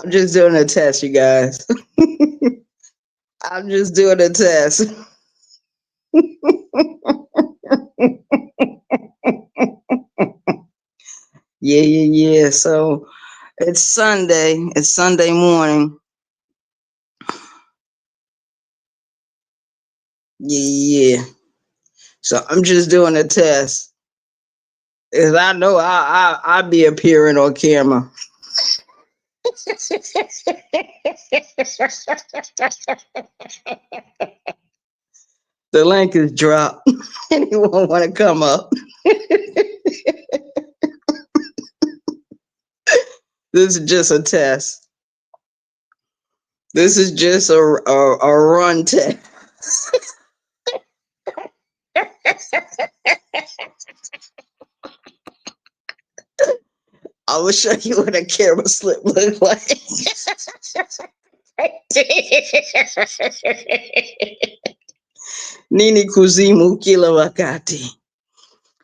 I'm just doing a test, you guys. I'm just doing a test. Yeah, yeah, yeah. So it's Sunday. It's Sunday morning. Yeah, yeah. So I'm just doing a test. Cause I know I be appearing on camera. The link is dropped. Anyone want to come up? This is just a test. This is just a run test. I will show you what a camera slip looks like. Nini Kuzimu kila wakati.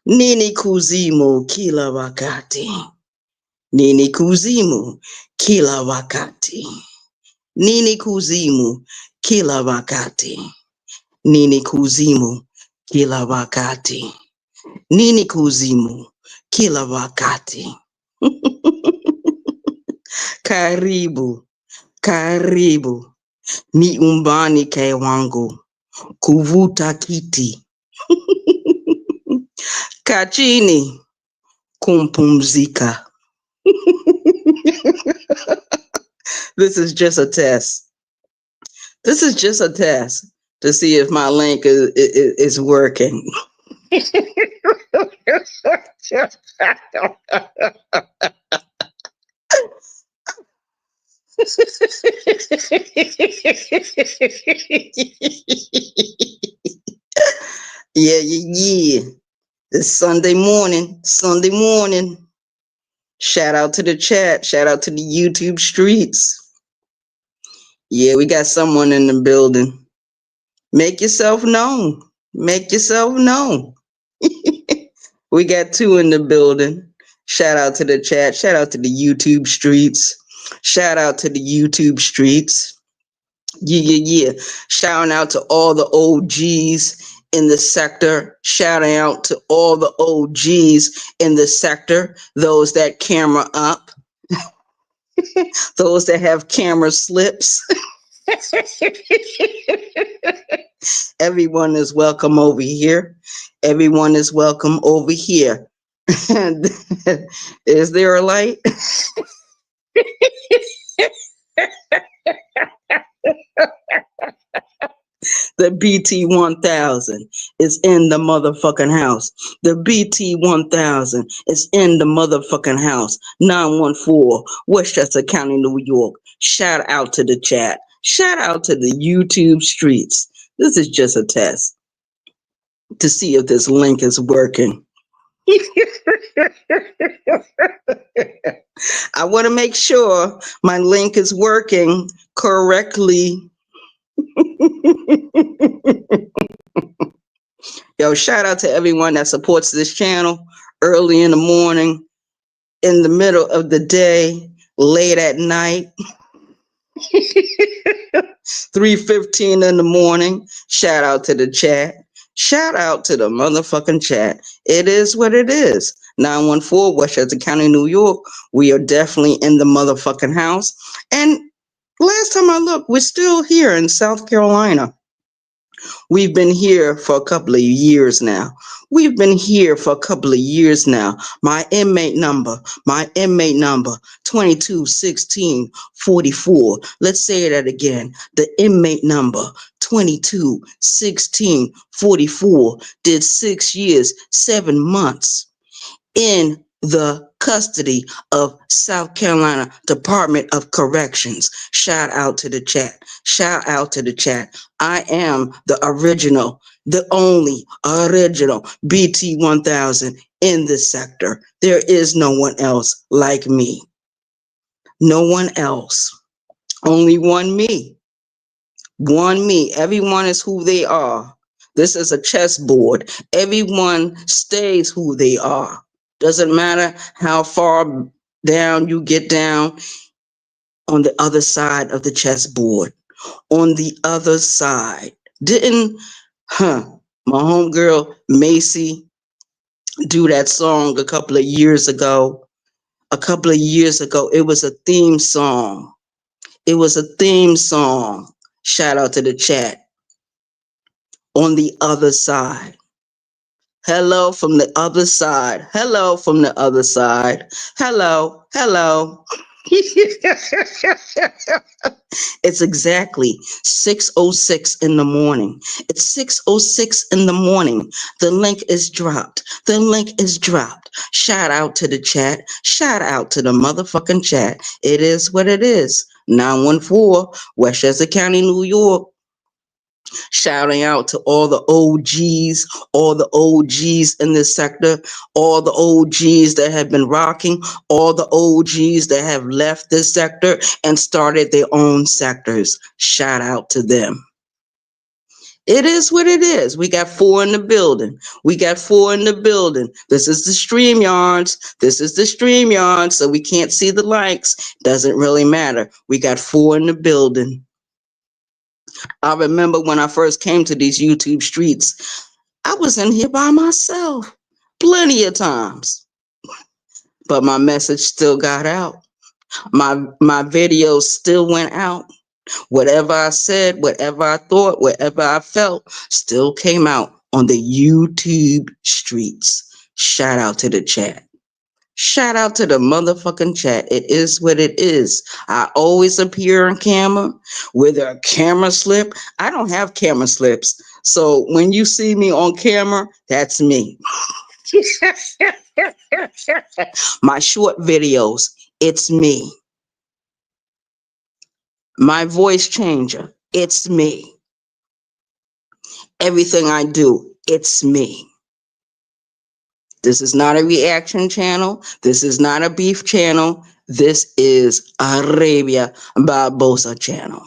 Nini Kuzimu kila wakati. Nini Kuzimu kila wakati. Nini Kuzimu kila wakati. Nini Kuzimu kila wakati. Nini Kuzimu kila wakati. Karibu, karibu. Ni umbani ke wangu. Kuvuta kiti. Kachini kumpumzika. This is just a test. This is just a test to see if my link is working. Yeah, yeah, yeah. It's Sunday morning. Sunday morning. Shout out to the chat. Shout out to the YouTube streets. Yeah, we got someone in the building. Make yourself known. Make yourself known. We got two in the building. Shout out to the chat. Shout out to the YouTube streets. Shout out to the YouTube streets. Yeah, yeah, yeah. Shouting out to all the OGs in the sector. Shouting out to all the OGs in the sector. Those that camera up. Those that have camera slips. Everyone is welcome over here. Everyone is welcome over here. Is there a light? The BT 1000 is in the motherfucking house. The BT 1000 is in the motherfucking house. 914 Westchester County, New York. Shout out to the chat. Shout out to the YouTube streets. This is just a test to see if this link is working. I want to make sure my link is working correctly. Yo, shout out to everyone that supports this channel early in the morning, in the middle of the day, late at night. 3:15 in the morning. Shout out to the chat. Shout out to the motherfucking chat. It is what it is. 914 Westchester County, New York. We are definitely in the motherfucking house. And last time I looked, we're still here in South Carolina. We've been here for a couple of years now. We've been here for a couple of years now. My inmate number, 221644. Let's say that again. The inmate number, 221644, did 6 years, 7 months in the custody of South Carolina Department of Corrections. Shout out to the chat. Shout out to the chat. I am the original, the only original BT 1000 in this sector. There is no one else like me. No one else. Only one me. One me. Everyone is who they are. This is a chessboard. Everyone stays who they are. Doesn't matter how far down you get down on the other side of the chessboard. On the other side. Didn't my homegirl Macy do that song a couple of years ago? A couple of years ago, it was a theme song. It was a theme song. Shout out to the chat. On the other side. Hello from the other side. Hello from the other side. Hello. Hello. It's exactly 6:06 in the morning. It's 6:06 in the morning. The link is dropped. The link is dropped. Shout out to the chat. Shout out to the motherfucking chat. It is what it is. 914 Westchester County, New York. Shouting out to all the OGs in this sector, all the OGs that have been rocking, all the OGs that have left this sector and started their own sectors. Shout out to them. It is what it is. We got 4 in the building. We got 4 in the building. This is the StreamYards. This is the StreamYards. So we can't see the likes. Doesn't really matter. We got 4 in the building. I remember when I first came to these YouTube streets, I was in here by myself plenty of times. But my message still got out. My videos still went out. Whatever I said, whatever I thought, whatever I felt, still came out on the YouTube streets. Shout out to the chat. Shout out to the motherfucking chat. It is what it is. I always appear on camera with a camera slip. I don't have camera slips. So when you see me on camera, that's me. My short videos, it's me. My voice changer, it's me. Everything I do, it's me. This is not a reaction channel. This is not a beef channel. This is Arabia Barbosa channel.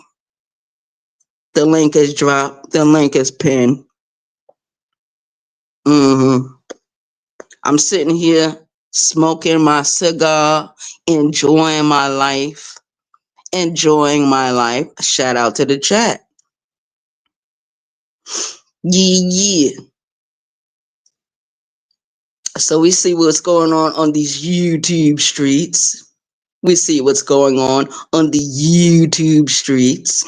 The link is dropped. The link is pinned. I'm sitting here smoking my cigar, enjoying my life. Enjoying my life. Shout out to the chat. Yeah. So we see what's going on these YouTube streets. We see what's going on the YouTube streets.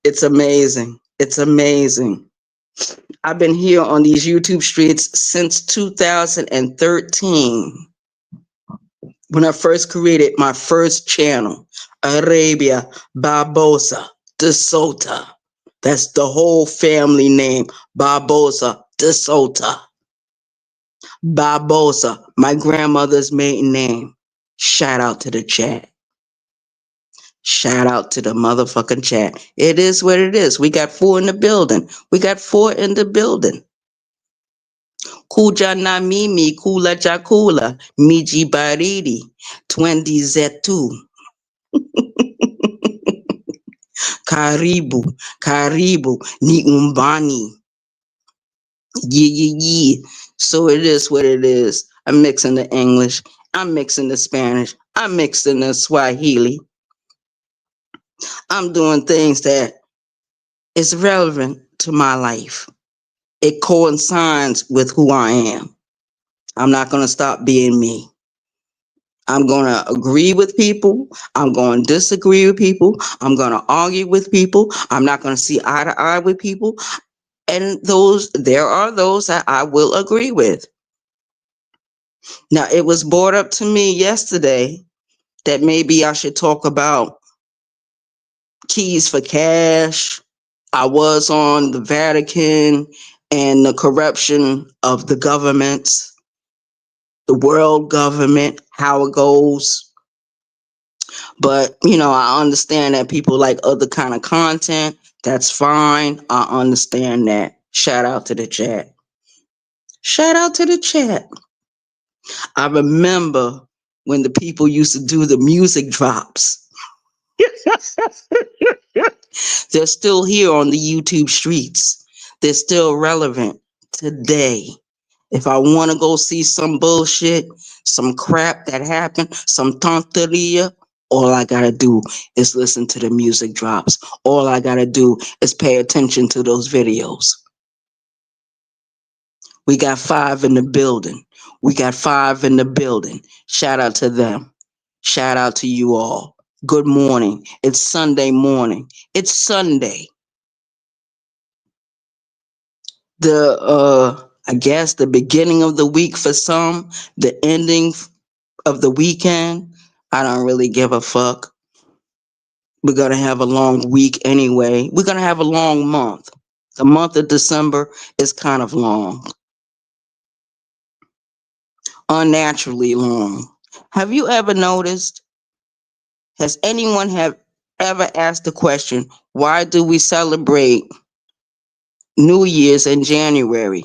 It's amazing. It's amazing. I've been here on these YouTube streets since 2013. When I first created my first channel, Arabia Barbosa de Sota. That's the whole family name, Barbosa de Sota. Barbosa, my grandmother's maiden name. Shout out to the chat. Shout out to the motherfucking chat. It is what it is. We got 4 in the building. We got 4 in the building. Kuja na mimi, kula chakula, miji baridi, twendi zetu. Karibu, karibu, ni umbani. Yeah. So it is what it is. I'm mixing the English. I'm mixing the Spanish. I'm mixing the Swahili. I'm doing things that is relevant to my life. It coincides with who I am. I'm not going to stop being me. I'm going to agree with people. I'm going to disagree with people. I'm going to argue with people. I'm not going to see eye to eye with people. And there are those that I will agree with. Now, it was brought up to me yesterday that maybe I should talk about keys for cash. I was on the Vatican and the corruption of the governments, the world government, how it goes. But, I understand that people like other kind of content. That's fine. I understand that. Shout out to the chat. Shout out to the chat. I remember when the people used to do the music drops. They're still here on the YouTube streets. They're still relevant today. If I want to go see some bullshit, some crap that happened, some tonteria, all I gotta do is listen to the music drops. All I gotta do is pay attention to those videos. We got 5 in the building. We got 5 in the building. Shout out to them. Shout out to you all. Good morning. It's Sunday morning. It's Sunday. I guess the beginning of the week for some, the ending of the weekend. I don't really give a fuck. We're going to have a long week anyway. We're going to have a long month. The month of December is kind of long. Unnaturally long. Have you ever noticed? Has anyone ever asked the question, why do we celebrate New Year's in January?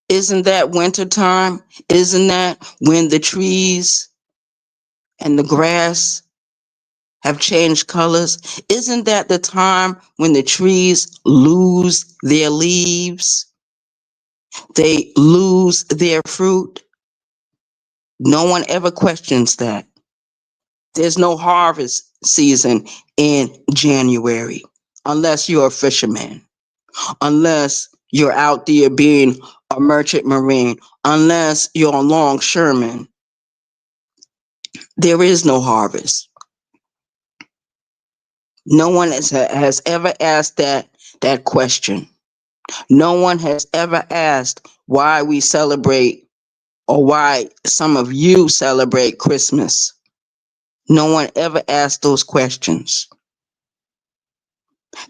Isn't that winter time? Isn't that when the trees and the grass have changed colors? Isn't that the time when the trees lose their leaves? They lose their fruit? No one ever questions that. There's no harvest season in January unless you're a fisherman, unless you're out there being a merchant marine, unless you're a longshoreman. There is no harvest. No one has ever asked that question. No one has ever asked why we celebrate or why some of you celebrate Christmas. No one ever asked those questions.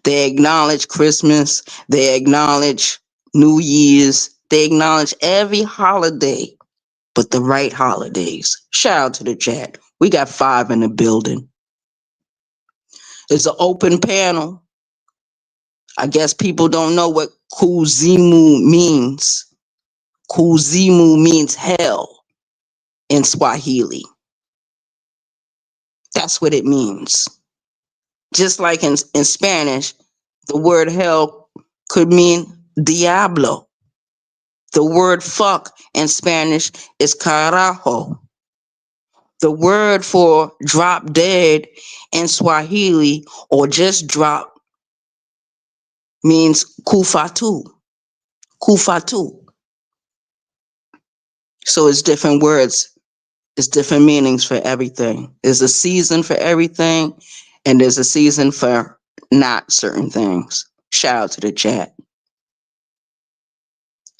They acknowledge Christmas. They acknowledge New Year's. They acknowledge every holiday, but the right holidays. Shout out to the chat. We got 5 in the building. It's an open panel. I guess people don't know what Kuzimu means. Kuzimu means hell in Swahili. That's what it means. Just like in Spanish, the word hell could mean diablo. The word fuck in Spanish is carajo. The word for drop dead in Swahili or just drop means kufatu. Kufatu. So it's different words. It's different meanings for everything. There's a season for everything, and there's a season for not certain things. Shout out to the chat.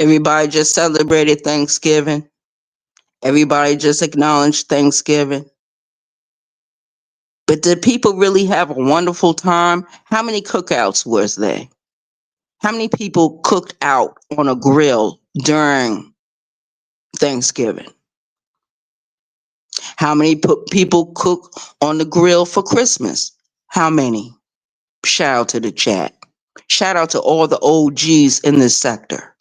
Everybody just celebrated Thanksgiving. Everybody just acknowledged Thanksgiving. But did people really have a wonderful time? How many cookouts was there? How many people cooked out on a grill during Thanksgiving? How many people cook on the grill for Christmas? How many? Shout out to the chat. Shout out to all the OGs in this sector.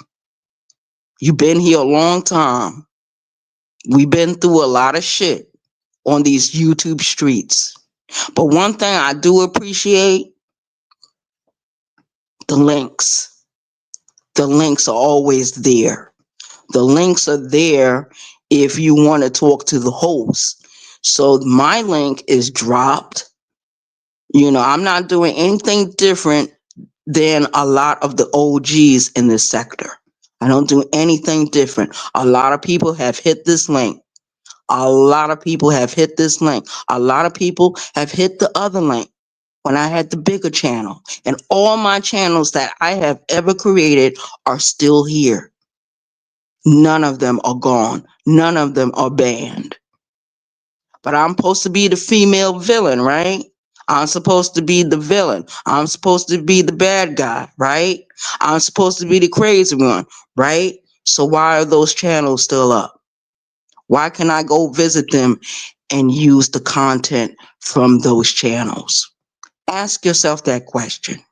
You've been here a long time. We've been through a lot of shit on these YouTube streets. But one thing I do appreciate, the links. The links are always there. The links are there if you want to talk to the host. So my link is dropped. I'm not doing anything different than a lot of the OGs in this sector. I don't do anything different. A lot of people have hit this link. A lot of people have hit this link. A lot of people have hit the other link when I had the bigger channel. And all my channels that I have ever created are still here. None of them are gone. None of them are banned. But I'm supposed to be the female villain, right? I'm supposed to be the villain. I'm supposed to be the bad guy, right? I'm supposed to be the crazy one, right? So why are those channels still up? Why can I go visit them and use the content from those channels? Ask yourself that question.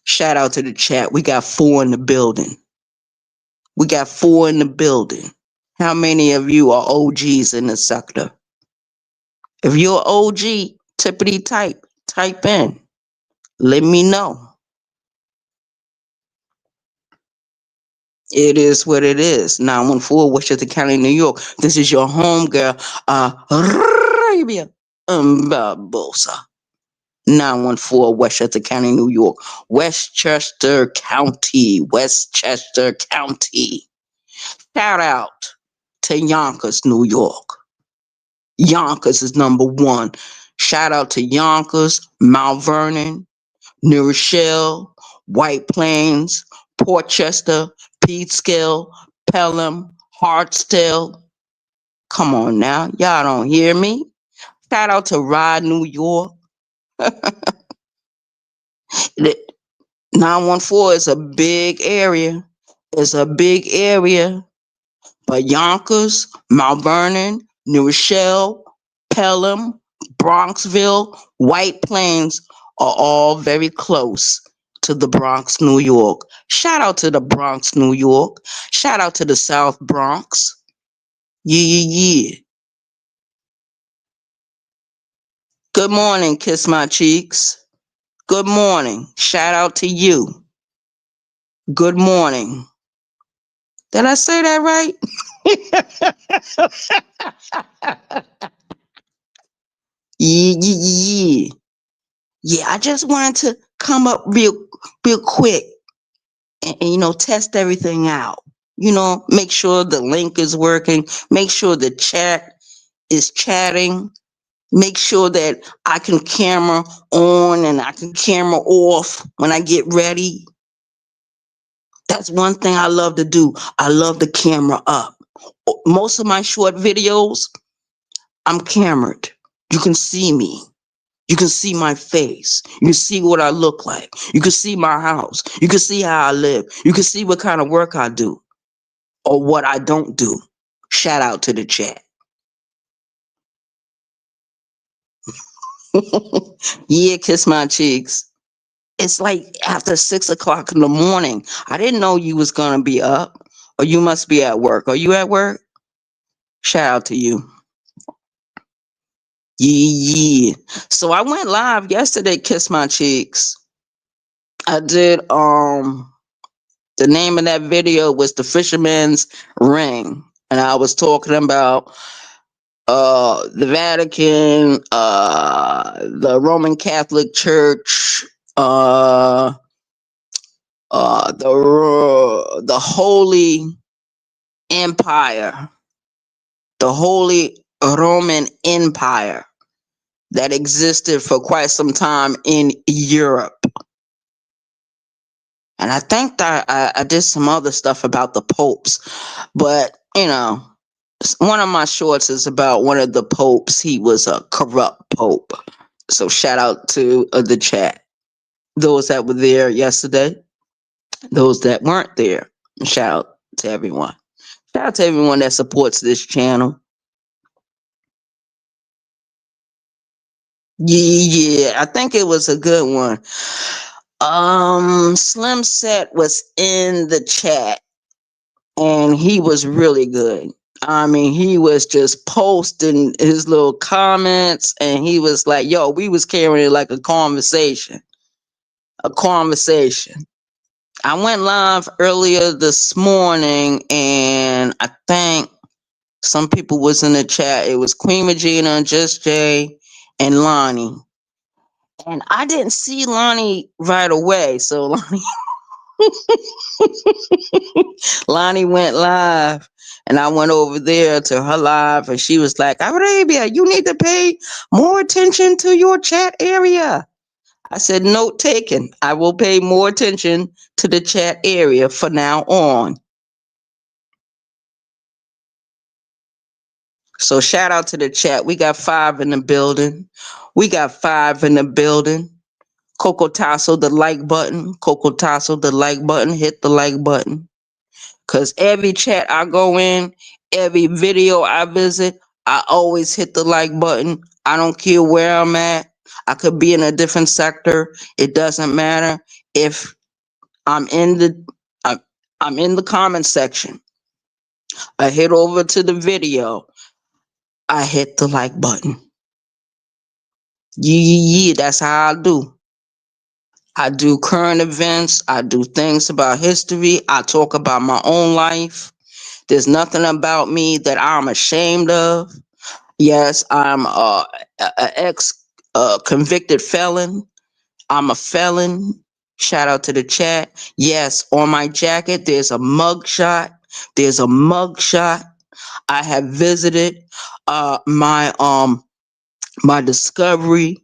Shout out to the chat. We got 4 in the building. We got 4 in the building. How many of you are OGs in the sector? If you're OG, tippity type in. Let me know. It is what it is. 914 Westchester County, New York. This is your home girl, Arabia Barbosa. 914 Westchester County, New York. Westchester County. Westchester County. Shout out to Yonkers, New York. Yonkers is number 1. Shout out to Yonkers, Mount Vernon, New Rochelle, White Plains, Portchester, Peekskill, Pelham, Hartsdale. Come on now, y'all don't hear me? Shout out to Rye, New York. 914 is a big area. It's a big area. But Yonkers, Mount Vernon, New Rochelle, Pelham, Bronxville, White Plains are all very close to the Bronx, New York. Shout out to the Bronx, New York. Shout out to the South Bronx. Yeah. Good morning, Kiss My Cheeks. Good morning. Shout out to you. Good morning. Did I say that right? Yeah. Yeah, I just wanted to come up real quick and test everything out. Make sure the link is working, make sure the chat is chatting, make sure that I can camera on and I can camera off when I get ready. That's one thing I love to do. I love the camera up. Most of my short videos, I'm camered. You can see me. You can see my face. You can see what I look like. You can see my house. You can see how I live. You can see what kind of work I do or what I don't do. Shout out to the chat. Yeah, Kiss My Cheeks. It's like after 6 o'clock in the morning. I didn't know you was going to be up, or you must be at work. Are you at work? Shout out to you. Yeah. So I went live yesterday, Kiss My Cheeks. I did the name of that video was The Fisherman's Ring. And I was talking about the Vatican, the Roman Catholic Church, the Holy Empire, the Holy Roman Empire that existed for quite some time in Europe. And I think that I did some other stuff about the popes, but one of my shorts is about one of the popes. He was a corrupt pope. So shout out to the chat. Those that were there yesterday, those that weren't there. Shout out to everyone. Shout out to everyone that supports this channel. Yeah, I think it was a good one. Slim Set was in the chat and he was really good. I mean, he was just posting his little comments and he was like, yo, we was carrying it like a conversation. A conversation. I went live earlier this morning and I think some people was in the chat. It was Queen Regina, Just Jay, and Lonnie. And I didn't see Lonnie right away. So Lonnie Lonnie went live, and I went over there to her live, and she was like, Arabia, you need to pay more attention to your chat area. I said, note taken. I will pay more attention to the chat area for now on. So shout out to the chat. We got 5 in the building. We got 5 in the building. Coco Tasso, the like button. Coco Tasso, the like button. Hit the like button. Because every chat I go in, every video I visit, I always hit the like button. I don't care where I'm at. I could be in a different sector. It doesn't matter. If I'm in the I'm, I'm in the comment section, I hit over to the video, I hit the like button. Yeah, that's how I do. I do current events. I do things about history. I talk about my own life. There's nothing about me that I'm ashamed of. Yes, I'm a ex convicted felon. I'm a felon. Shout out to the chat. Yes, on my jacket there's a mug shot. There's a mug shot. I have visited my discovery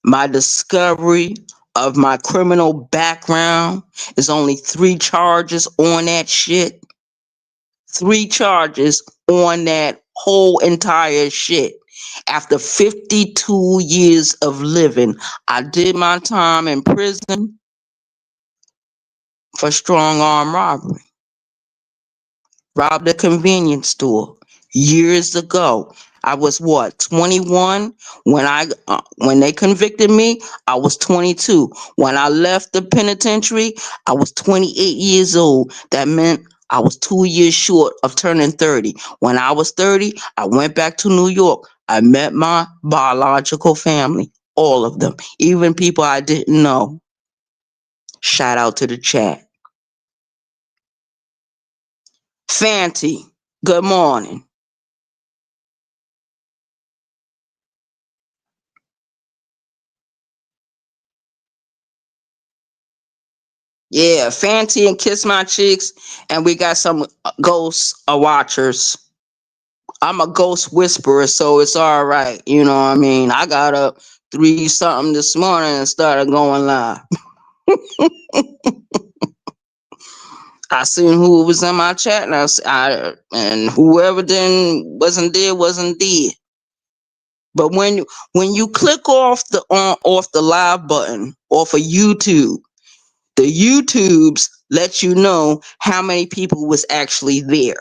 my discovery of my criminal background is only 3 charges on that shit. 3 charges on that whole entire shit. After 52 years of living, I did my time in prison for strong arm robbery. Robbed a convenience store years ago. I was what, 21 when they convicted me. I was 22. When I left the penitentiary, I was 28 years old. That meant I was 2 years short of turning 30. When I was 30, I went back to New York. I met my biological family, all of them, even people I didn't know. Shout out to the chat. Fanti, good morning. Yeah, Fanti and Kiss My Cheeks, and we got some ghost watchers. I'm a ghost whisperer, so it's all right. You know what I mean? I got up 3 something this morning and started going live. I seen who was in my chat, and and whoever then wasn't there wasn't there. But when you click off the live button off of YouTube, the YouTubes let you know how many people was actually there.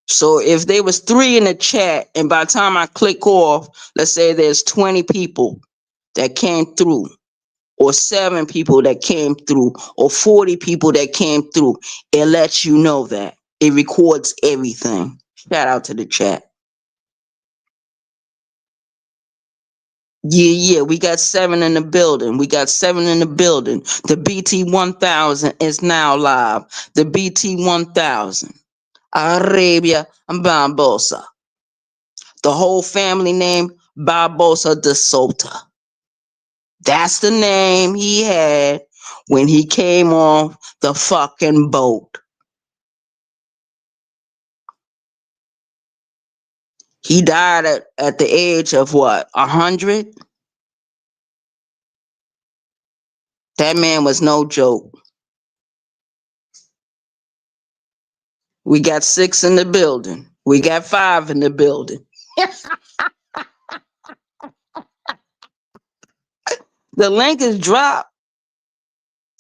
So if there was 3 in the chat, and by the time I click off, let's say there's 20 people that came through, or 7 people that came through, or 40 people that came through, it lets you know that. It records everything. Shout out to the chat. Yeah, we got 7 in the building. We got 7 in the building. The BT 1000 is now live. The BT 1000. Arabia Barbosa. The whole family name, Barbosa de Sota. That's the name he had when he came off the fucking boat. He died at the age of what, 100? That man was no joke. We got 6 in the building. We got 5 in the building. The link is dropped.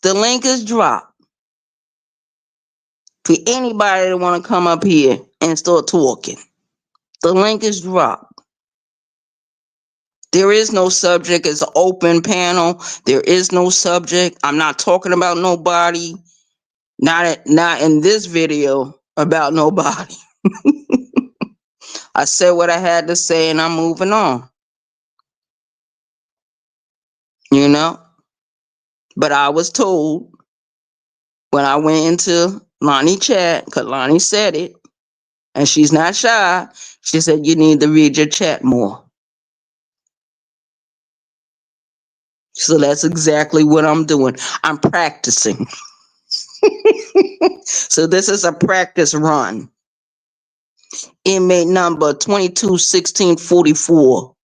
The link is dropped. For anybody that want to come up here and start talking. The link is dropped. There is no subject. It's an open panel. There is no subject. I'm not talking about nobody. Not in this video about nobody. I said what I had to say and I'm moving on. You know? But I was told when I went into Lonnie chat, because Lonnie said it, and she's not shy, she said, you need to read your chat more. So that's exactly what I'm doing. I'm practicing. So this is a practice run. Inmate number 221644.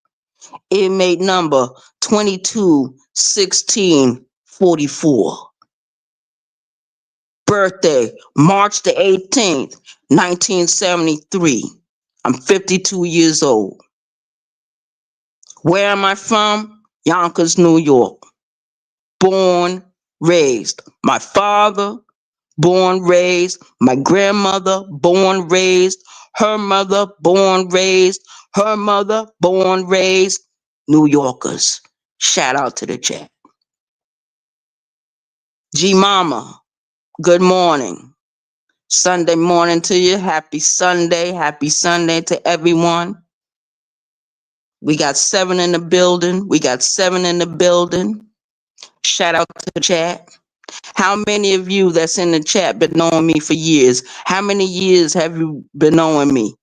Inmate number 221644. Birthday March the 18th, 1973. I'm 52 years old. Where am I from? Yonkers, New York. Born, raised. My father, born, raised. My grandmother, born, raised. Her mother, born, raised. Her mother, born, raised. New Yorkers. Shout out to the chat. G Mama, good morning. Sunday morning to you. Happy Sunday. Happy Sunday to everyone. We got 7 in the building. We got 7 in the building. Shout out to the chat. How many of you that's in the chat been knowing me for years? How many years have you been knowing me?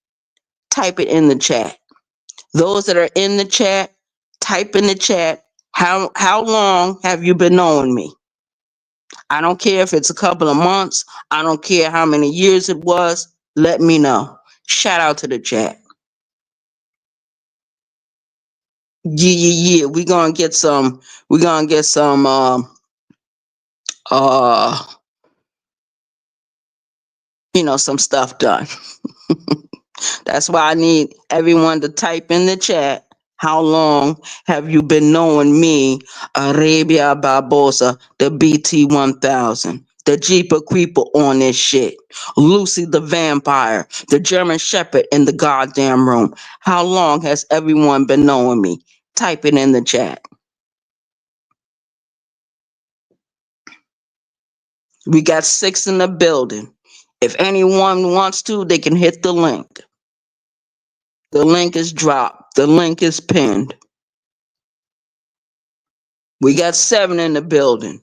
Type it in the chat. Those that are in the chat, type in the chat. How long have you been knowing me? I don't care if it's a couple of months. I don't care how many years it was. Let me know. Shout out to the chat. Yeah. We're gonna get some uh some stuff done. That's why I need everyone to type in the chat. How long have you been knowing me, Arabia Barbosa, the BT 1000, the Jeeper Creeper on this shit, Lucy the Vampire, the German Shepherd in the goddamn room? How long has everyone been knowing me? Type it in the chat. We got 6 in the building. If anyone wants to, they can hit the link. The link is dropped. The link is pinned. We got 7 in the building.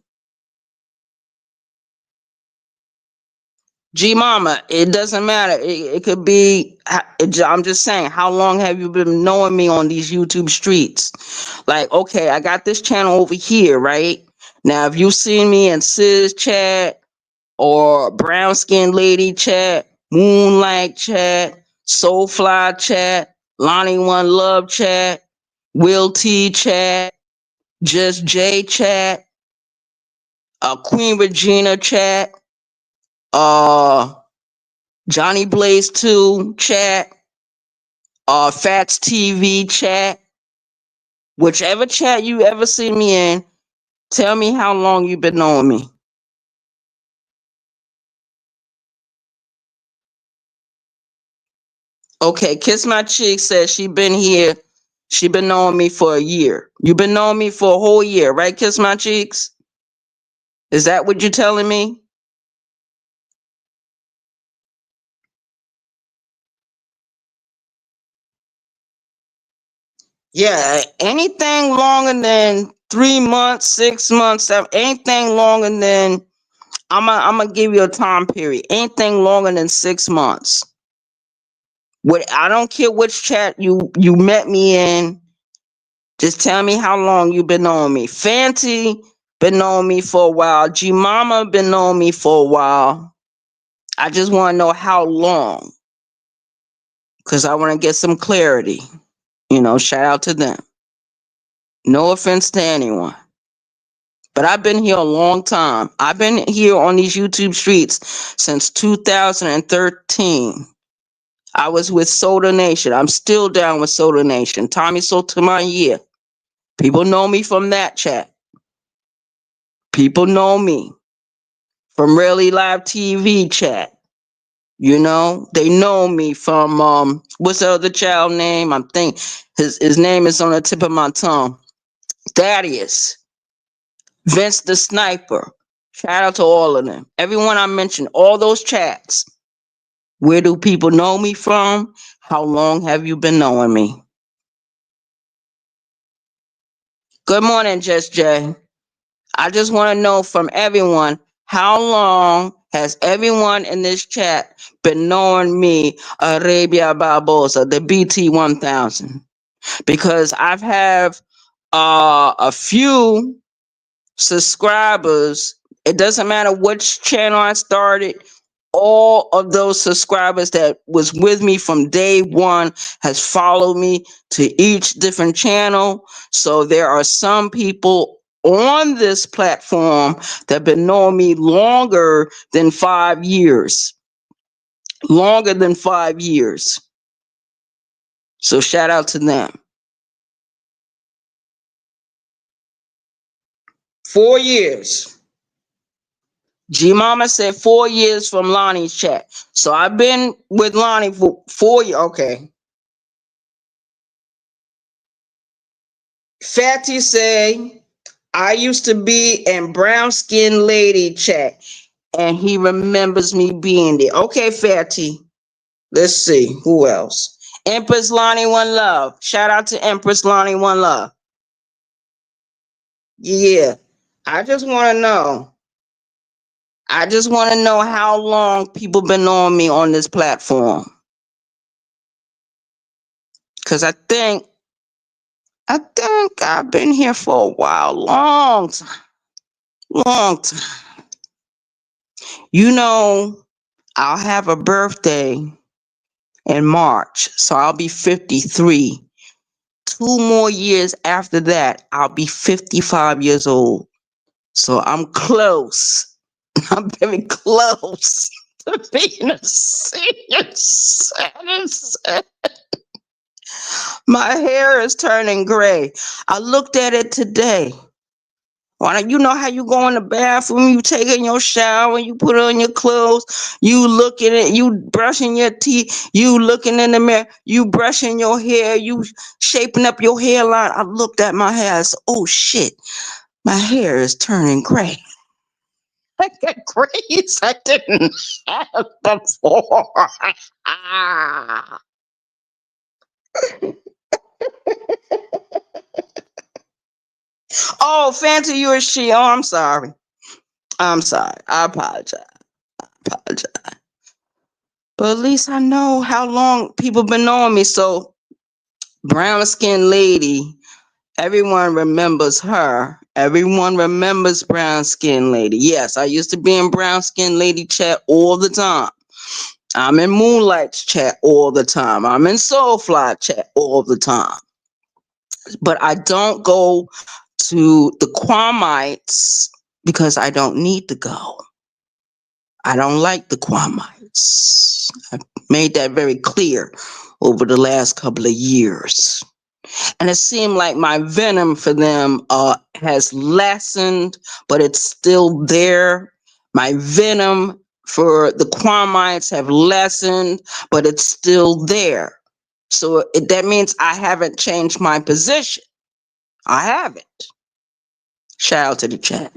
G Mama, it doesn't matter. It could be, I'm just saying, how long have you been knowing me on these YouTube streets? Like, okay, I got this channel over here, right? Now, if you've seen me in Sis chat or Brown Skin Lady chat, Moonlight chat, Soulfly chat, Lonnie One Love chat, Will T chat, Just J chat, Queen Regina chat, uh, Johnny Blaze 2 chat, Fats TV chat, whichever chat you ever see me in, tell me how long you've been knowing me. Okay, Kiss My Cheek says she been here. She been knowing me for a year. You been knowing me for a whole year, right, Kiss My Cheeks? Is that what you're telling me? Yeah, anything longer than 3 months, 6 months, anything longer than I'm gonna give you a time period. Anything longer than 6 months. What I don't care which chat you met me in. Just tell me how long you been knowing me. Fancy been knowing me for a while. G Mama been knowing me for a while. I just want to know how long, because I want to get some clarity. Shout out to them. No offense to anyone. But I've been here a long time. I've been here on these YouTube streets since 2013. I was with Soda Nation. I'm still down with Soda Nation. Tommy Sotomayor. People know me from that chat. People know me from Really Live TV chat. They know me from what's the other child name? I'm thinking his name is on the tip of my tongue. Thaddeus. Vince the Sniper. Shout out to all of them. Everyone I mentioned, all those chats. Where do people know me from? How long have you been knowing me? Good morning, Just Jay. I just want to know from everyone, how long has everyone in this chat been knowing me, Arabia Barbosa, the BT 1000? Because I've had a few subscribers. It doesn't matter which channel I started. All of those subscribers that was with me from day one has followed me to each different channel. So there are some people on this platform that have been knowing me longer than 5 years. Longer than 5 years. So shout out to them. 4 years. G Mama said 4 years from Lonnie's chat. So I've been with Lonnie for 4 years. Okay. Fatty say, I used to be in brown skin lady chat and he remembers me being there. Okay, Fatty. Let's see. Who else? Empress Lonnie One Love. Shout out to Empress Lonnie One Love. Yeah. I just want to know. I just want to know how long people been on me on this platform. Cause I think I've been here for a while, long time, long time. You know, I'll have a birthday in March, so I'll be 53. 2 more years after that, I'll be 55 years old. So I'm close. I'm very close to being a senior citizen. My hair is turning gray. I looked at it today. You know how you go in the bathroom, you taking your shower, you put on your clothes, you looking at, you brushing your teeth, you looking in the mirror, you brushing your hair, you shaping up your hairline. I looked at my hair. I said, oh shit, my hair is turning gray. I got grays I didn't have before. Oh, Fanta, you a she. Oh, I'm sorry. I'm sorry. I apologize. Apologize. But at least I know how long people been knowing me. So brown skinned lady, everyone remembers her. Everyone remembers brown skinned lady. Yes, I used to be in brown skinned lady chat all the time. I'm in Moonlight's chat all the time. I'm in Soulfly chat all the time. But I don't go to the Quamites because I don't need to go. I don't like the Quamites. I made that very clear over the last couple of years. And it seemed like my venom for them has lessened, but it's still there. My venom for the Quamites have lessened, but it's still there. So that means I haven't changed my position. I haven't. Shout out to the chat.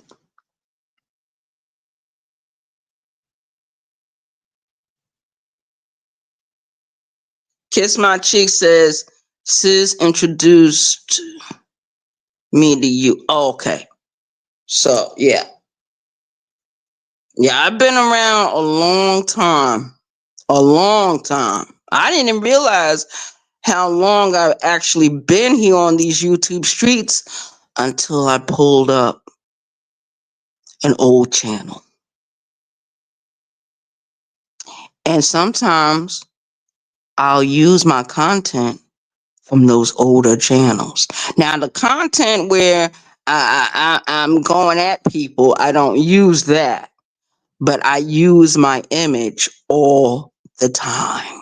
Kiss My Cheek says, Sis introduced me to you. Oh, okay. So, yeah. Yeah, I've been around a long time. A long time. I didn't realize how long I've actually been here on these YouTube streets until I pulled up an old channel. And sometimes I'll use my content from those older channels. Now, the content where I'm going at people, I don't use that, but I use my image all the time.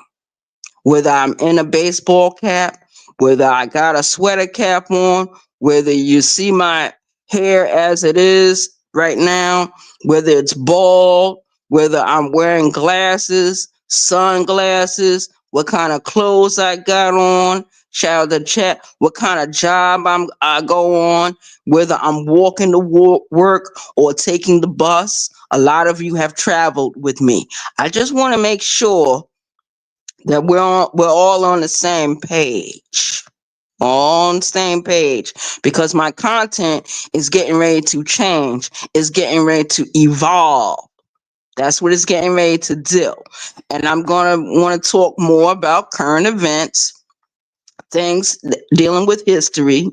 Whether I'm in a baseball cap, whether I got a sweater cap on, whether you see my hair as it is right now, whether it's bald, whether I'm wearing glasses, sunglasses, what kind of clothes I got on, shout out to chat, what kind of job I go on, whether I'm walking to work or taking the bus. A lot of you have traveled with me. I just want to make sure that we're all on the same page. All on the same page, because my content is getting ready to change. It's getting ready to evolve. That's what it's getting ready to do. And I'm going to want to talk more about current events, things dealing with history,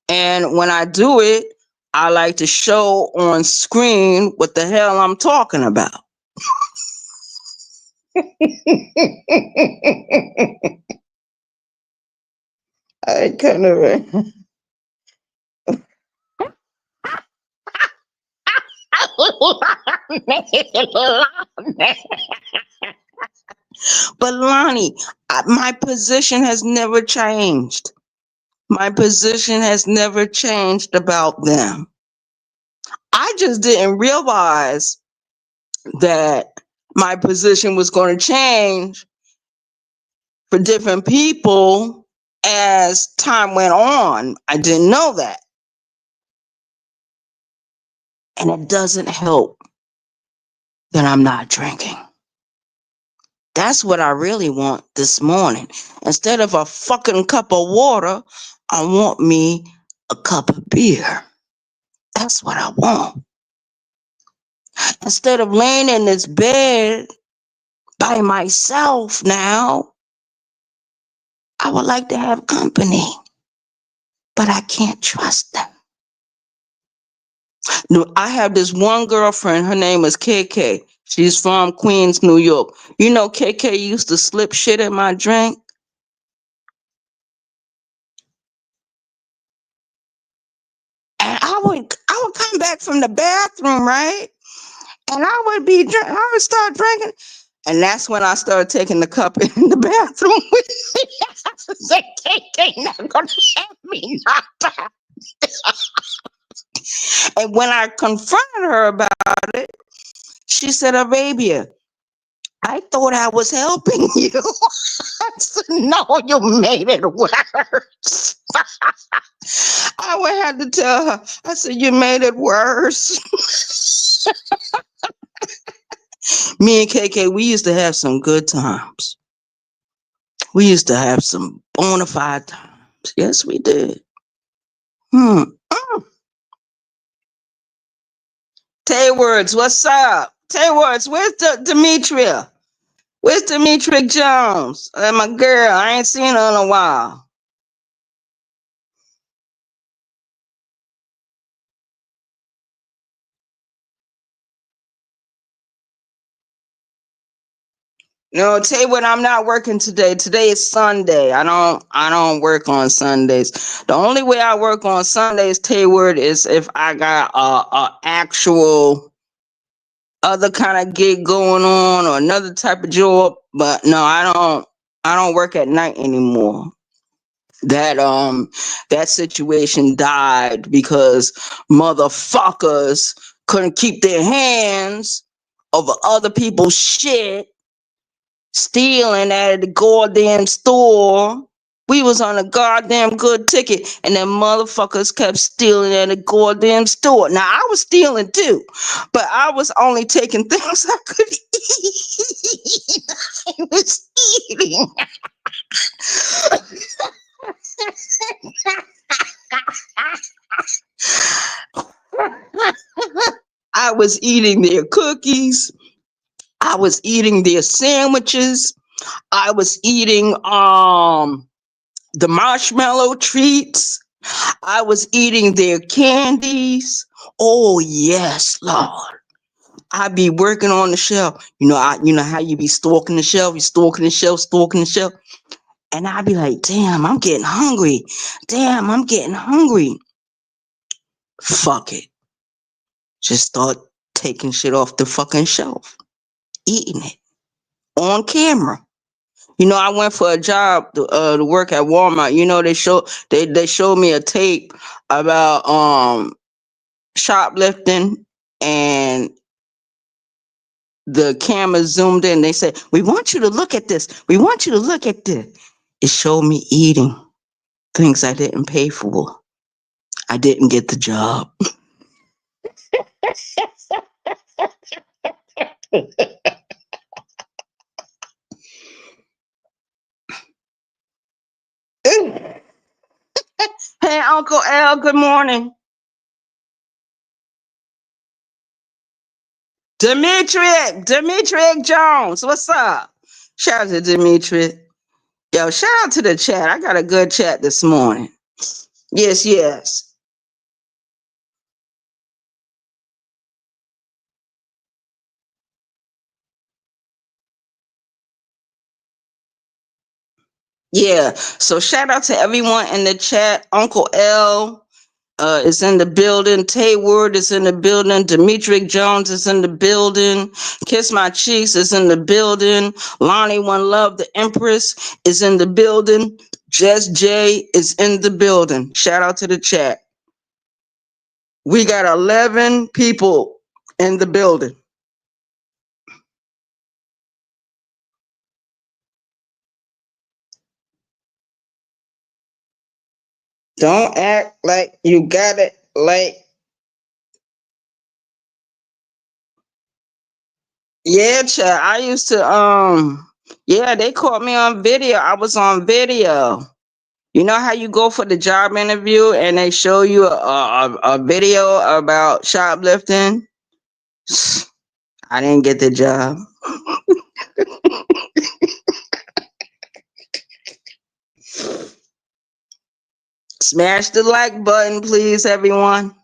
And when I do it, I like to show on screen what the hell I'm talking about. I kind of. But Lonnie, my position has never changed. My position has never changed about them. I just didn't realize that my position was going to change for different people as time went on. I didn't know that. And it doesn't help that I'm not drinking. That's what I really want this morning. Instead of a fucking cup of water, I want me a cup of beer. That's what I want. Instead of laying in this bed by myself now, I would like to have company, but I can't trust them. No, I have this one girlfriend. Her name is KK. She's from Queens, New York. You know, KK used to slip shit in my drink. And I would come back from the bathroom, right? And I would start drinking. And that's when I started taking the cup in the bathroom with me. I said, KK not gonna have me knocked out. And when I confronted her about it, she said, Arabia, I thought I was helping you. I said, no, you made it worse. I would have to tell her, I said, you made it worse. Me and KK, we used to have some good times. We used to have some bona fide times. Yes, we did. Tay Words, what's up? Tay Words, where's Demetria? Where's Demetria Jones? My girl, I ain't seen her in a while. No, Tay Wood, I'm not working today. Today is Sunday. I don't work on Sundays. The only way I work on Sundays, Tay Wood, is if I got a actual other kind of gig going on or another type of job. But no, I don't work at night anymore. That situation died because motherfuckers couldn't keep their hands over other people's shit, stealing at the goddamn store. We was on a goddamn good ticket, and then motherfuckers kept stealing at the goddamn store. Now I was stealing too, but I was only taking things I could eat. I was eating. I was eating their cookies. I was eating their sandwiches. I was eating the marshmallow treats. I was eating their candies. Oh yes, Lord. I be working on the shelf. You know how you be stalking the shelf, you stalking the shelf, stalking the shelf. And I be like, damn, I'm getting hungry. Damn, I'm getting hungry. Fuck it. Just start taking shit off the fucking shelf, eating it on camera. I went for a job to work at Walmart. They showed me a tape about shoplifting, and the camera zoomed in. They said, "We want you to look at this. We want you to look at this." It showed me eating things I didn't pay for. I didn't get the job. Hey, Uncle L, good morning. Demetric Jones, what's up? Shout out to Demetric. Yo, shout out to the chat. I got a good chat this morning. Yes, yes. Yeah. So shout out to everyone in the chat. Uncle L is in the building. Tay Word is in the building. Demetric Jones is in the building. Kiss My Cheeks is in the building. Lonnie One Love, the Empress, is in the building. Jess J is in the building. Shout out to the chat. We got 11 people in the building. Don't act like you got it. Like, yeah, chat. I used to, yeah, they caught me on video. I was on video. You know how you go for the job interview and they show you a video about shoplifting? I didn't get the job. Smash the like button, please, everyone.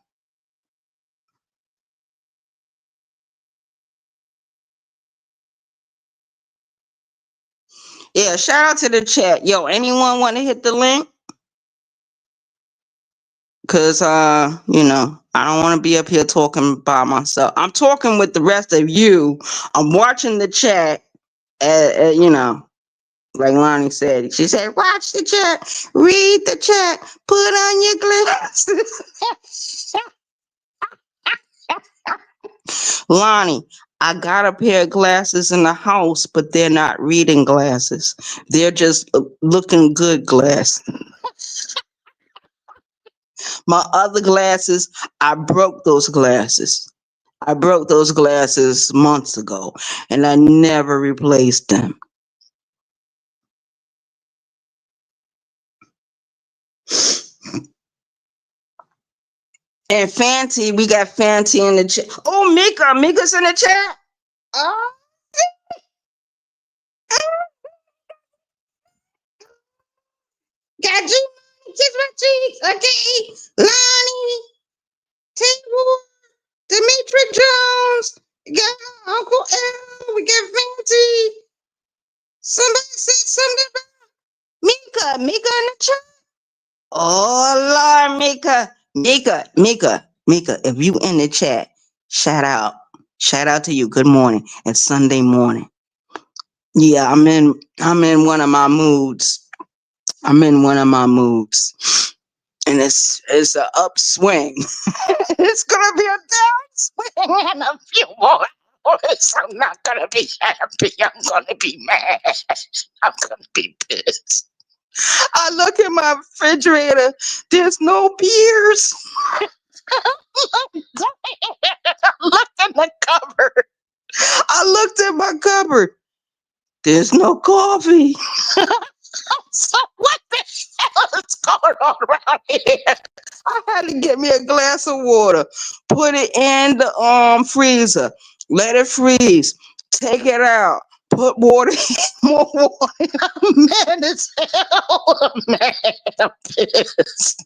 Yeah, shout out to the chat. Yo, anyone want to hit the link? Cause I don't want to be up here talking by myself. I'm talking with the rest of you. I'm watching the chat. Like Lonnie said, she said, "Watch the chat, read the chat, put on your glasses." Lonnie, I got a pair of glasses in the house, but they're not reading glasses. They're just looking good glasses. My other glasses, I broke those glasses. I broke those glasses months ago and I never replaced them. And Fancy, we got Fancy in the chat. Oh, Mika's in the chat. Oh, got you. Kiss my cheeks. Okay. Lonnie, Table, Demetric Jones. We got Uncle L. We got Fancy. Somebody said something about Mika in the chat. Oh Lord, Mika. If you in the chat, shout out, shout out to you. Good morning. It's Sunday morning. Yeah, I'm in one of my moods. I'm in one of my moods, and it's an upswing. It's gonna be a downswing in a few more hours. I'm not gonna be happy. I'm gonna be mad. I'm gonna be pissed. I look in my refrigerator. There's no beers. I looked in the cupboard. I looked in my cupboard. There's no coffee. So what the hell is going on around here? I had to get me a glass of water, put it in the freezer, let it freeze, take it out, put water in, more water. I'm mad as hell. I'm mad. I'm pissed.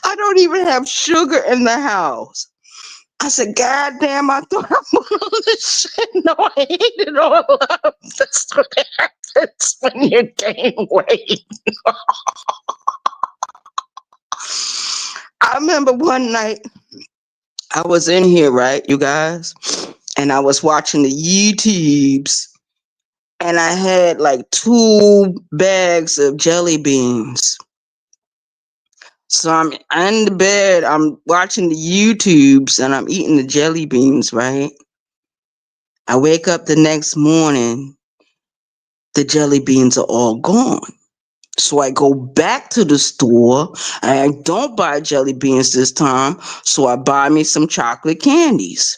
I don't even have sugar in the house. I said, God damn, I thought I put all this shit. No, I ate it all up. That's what happens when you gain weight. I remember one night I was in here, right, you guys, and I was watching the YouTubes, and I had like 2 bags of jelly beans. So I'm in the bed, I'm watching the YouTubes, and I'm eating the jelly beans, right? I wake up the next morning, the jelly beans are all gone. So I go back to the store and I don't buy jelly beans this time. So I buy me some chocolate candies.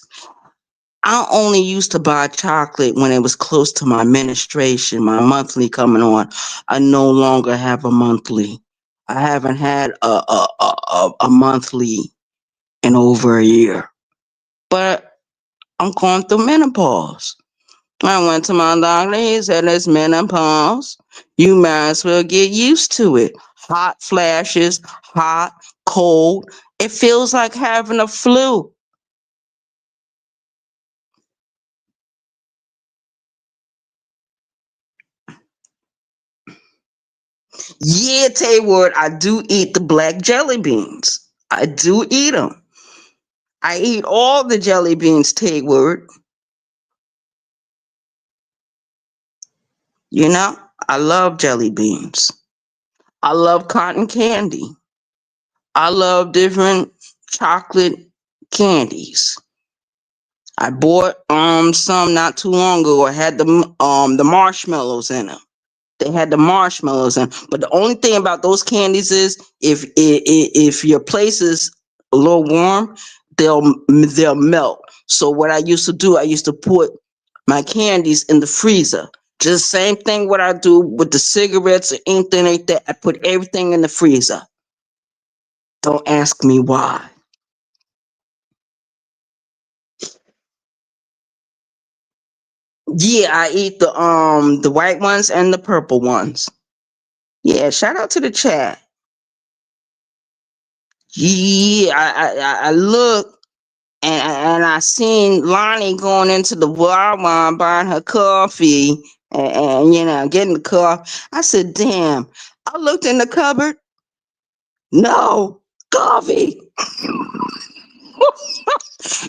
I only used to buy chocolate when it was close to my menstruation, my monthly coming on. I no longer have a monthly. I haven't had a monthly in over a year. But I'm going through menopause. I went to my doctor. He said it's menopause. You might as well get used to it. hot flashes, hot, cold. It feels like having a flu. Yeah, Tayward, I do eat the black jelly beans. I do eat them. I eat all the jelly beans, Tayward. You know, I love jelly beans. I love cotton candy. I love different chocolate candies. I bought some not too long ago. I had the marshmallows in them. They had the marshmallows in. But the only thing about those candies is if your place is a little warm, they'll melt. So what I used to do, I used to put my candies in the freezer. Just same thing what I do with the cigarettes or anything like that. I put everything in the freezer. Don't ask me why. Yeah, I eat the white ones and the purple ones. Yeah, shout out to the chat. Yeah, I look and I seen Lonnie going into the Wawa buying her coffee and getting the coffee. I said, "Damn!" I looked in the cupboard. No coffee.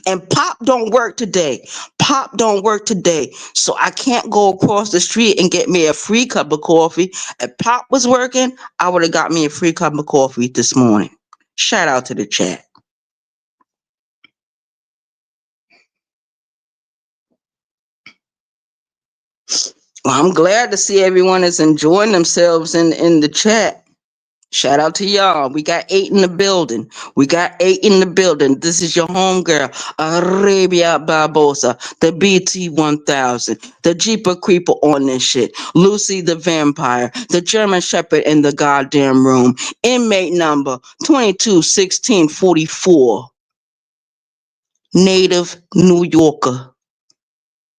And pop don't work today. Pop don't work today. So I can't go across the street and get me a free cup of coffee. If pop was working, I would have got me a free cup of coffee this morning. Shout out to the chat. Well, I'm glad to see everyone is enjoying themselves in the chat. Shout out to y'all. We got 8 in the building. We got 8 in the building. This is your homegirl, Arabia Barbosa, the BT 1000, the Jeeper Creeper on this shit, Lucy the Vampire, the German Shepherd in the goddamn room, inmate number 221644, native New Yorker.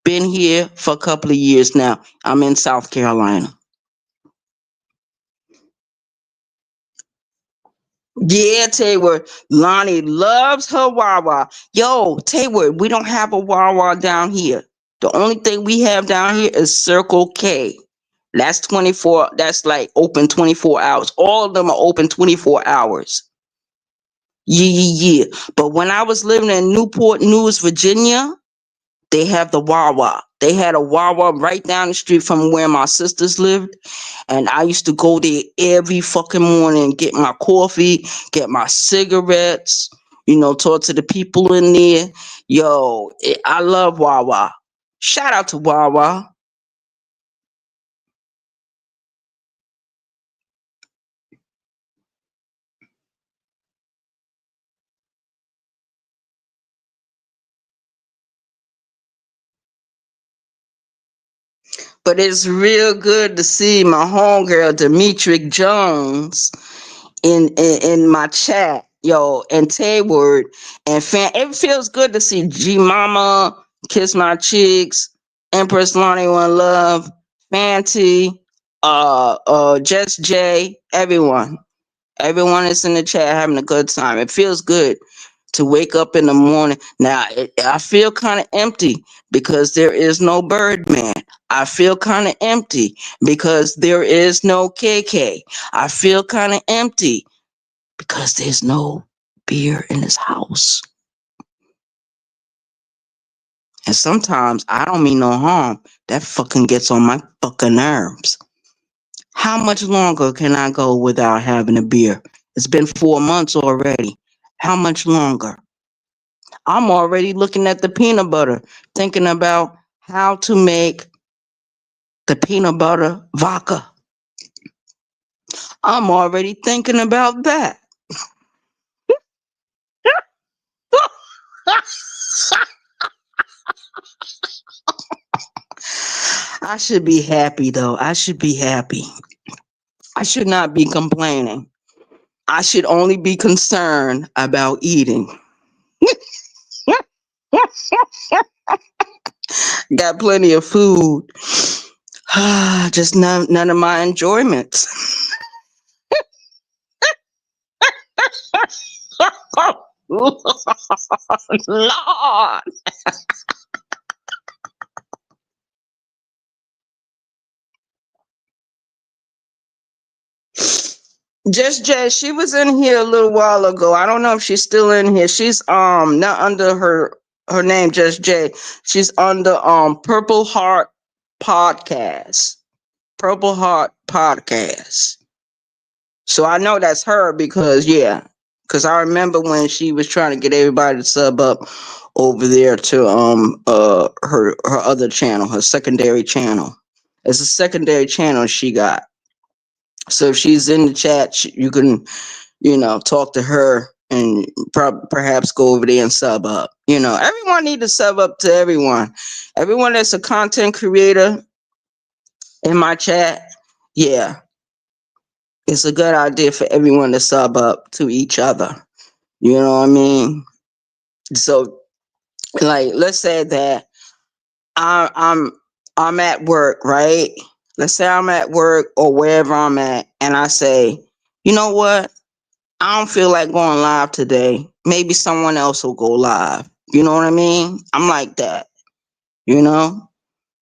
Been here for a couple of years now. I'm in South Carolina. Yeah, Taylor. Lonnie loves her Wawa. Yo, Taylor, we don't have a Wawa down here. The only thing we have down here is Circle K. That's 24, that's like open 24 hours. All of them are open 24 hours. Yeah, yeah, yeah. But when I was living in Newport News, Virginia, they have the Wawa. They had a Wawa right down the street from where my sisters lived. And I used to go there every fucking morning, get my coffee, get my cigarettes, talk to the people in there. Yo, I love Wawa. Shout out to Wawa. But it's real good to see my homegirl, Demetric Jones, in my chat, yo, and Tayward and fan. It feels good to see G Mama, Kiss My Cheeks, Empress Lonnie One Love, Fanty, Just J, everyone. Everyone is in the chat having a good time. It feels good to wake up in the morning. Now, I feel kind of empty because there is no Birdman. I feel kind of empty because there is no KK. I feel kind of empty because there's no beer in this house. And sometimes I don't mean no harm. That fucking gets on my fucking nerves. How much longer can I go without having a beer? It's been 4 months already. How much longer? I'm already looking at the peanut butter, thinking about how to make the peanut butter vodka. I'm already thinking about that. I should be happy though. I should be happy. I should not be complaining. I should only be concerned about eating. Got plenty of food. Just none of my enjoyments. Lord. Just Jay, she was in here a little while ago. I don't know if she's still in here. She's not under her name Just Jay. She's under Purple Heart Podcast. Purple Heart Podcast. So I know that's her because yeah, because I remember when she was trying to get everybody to sub up over there to her other channel, her secondary channel. It's a secondary channel she got. So if she's in the chat, you can talk to her and perhaps go over there and sub up. Everyone need to sub up to everyone. Everyone that's a content creator in my chat, yeah, it's a good idea for everyone to sub up to each other. You know what I mean? So, like, let's say that I, I'm I'm at work, right? Let's say I'm at work or wherever I'm at, and I say, you know what? I don't feel like going live today. Maybe someone else will go live. You know what I mean? I'm like that. You know?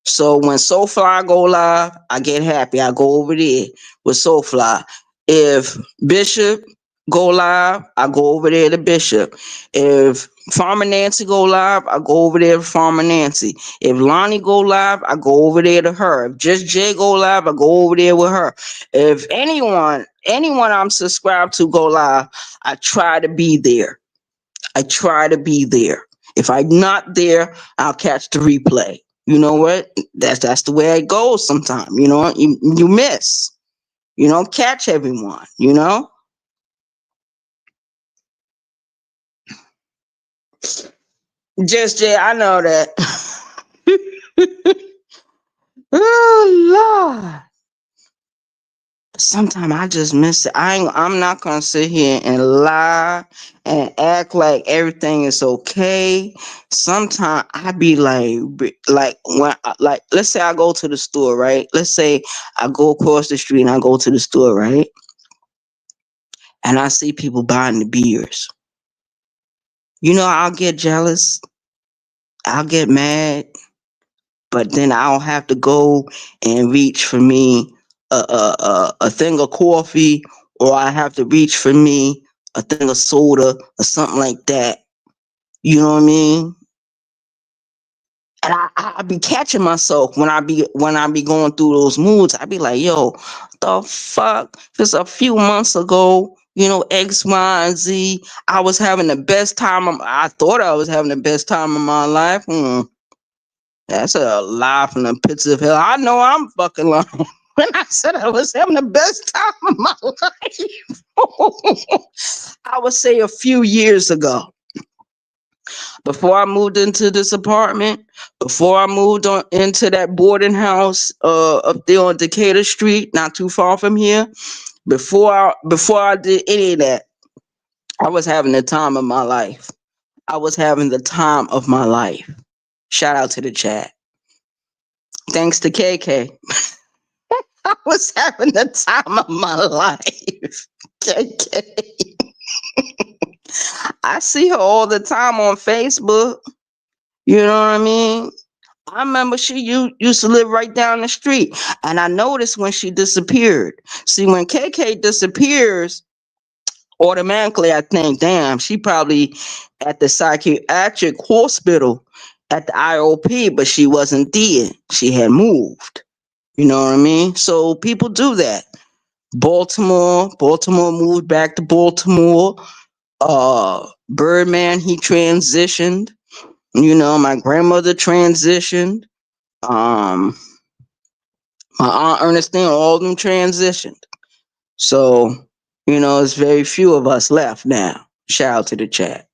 So when Soulfly go live, I get happy. I go over there with Soulfly. If Bishop go live, I go over there to Bishop. If Farmer Nancy go live, I go over there to Farmer Nancy. If Lonnie go live, I go over there to her. If Just Jay go live, I go over there with her. If anyone I'm subscribed to go live, I try to be there. I try to be there. If I'm not there, I'll catch the replay. You know what? That's the way it goes sometimes. You miss. You don't catch everyone, Just Jay, I know that. Oh Lord. Sometimes I just miss it. I'm not gonna sit here and lie and act like everything is okay. Sometimes I be like when like let's say I go to the store, right? Let's say I go across the street and I go to the store, right? And I see people buying the beers. I'll get jealous. I'll get mad, but then I'll have to go and reach for me a thing of coffee, or I have to reach for me a thing of soda or something like that. You know what I mean? And I be catching myself when I be going through those moods. I be like, yo, the fuck? Just a few months ago, X, Y, and Z. I was having the best time. I thought I was having the best time of my life. That's a lie from the pits of hell. I know I'm fucking lying when I said I was having the best time of my life. I would say a few years ago, before I moved into this apartment, before I moved on into that boarding house up there on Decatur Street, not too far from here. Before I did any of that, I was having the time of my life. I was having the time of my life. Shout out to the chat. Thanks to KK. I was having the time of my life. KK. I see her all the time on Facebook. You know what I mean? I remember she used to live right down the street. And I noticed when she disappeared. See, when KK disappears, automatically I think, damn, she probably at the psychiatric hospital at the IOP, but she wasn't there. She had moved. You know what I mean? So people do that. Baltimore moved back to Baltimore. Birdman, he transitioned. My grandmother transitioned. Um, my aunt Ernestine, all of them transitioned. So, it's very few of us left now. Shout out to the chat.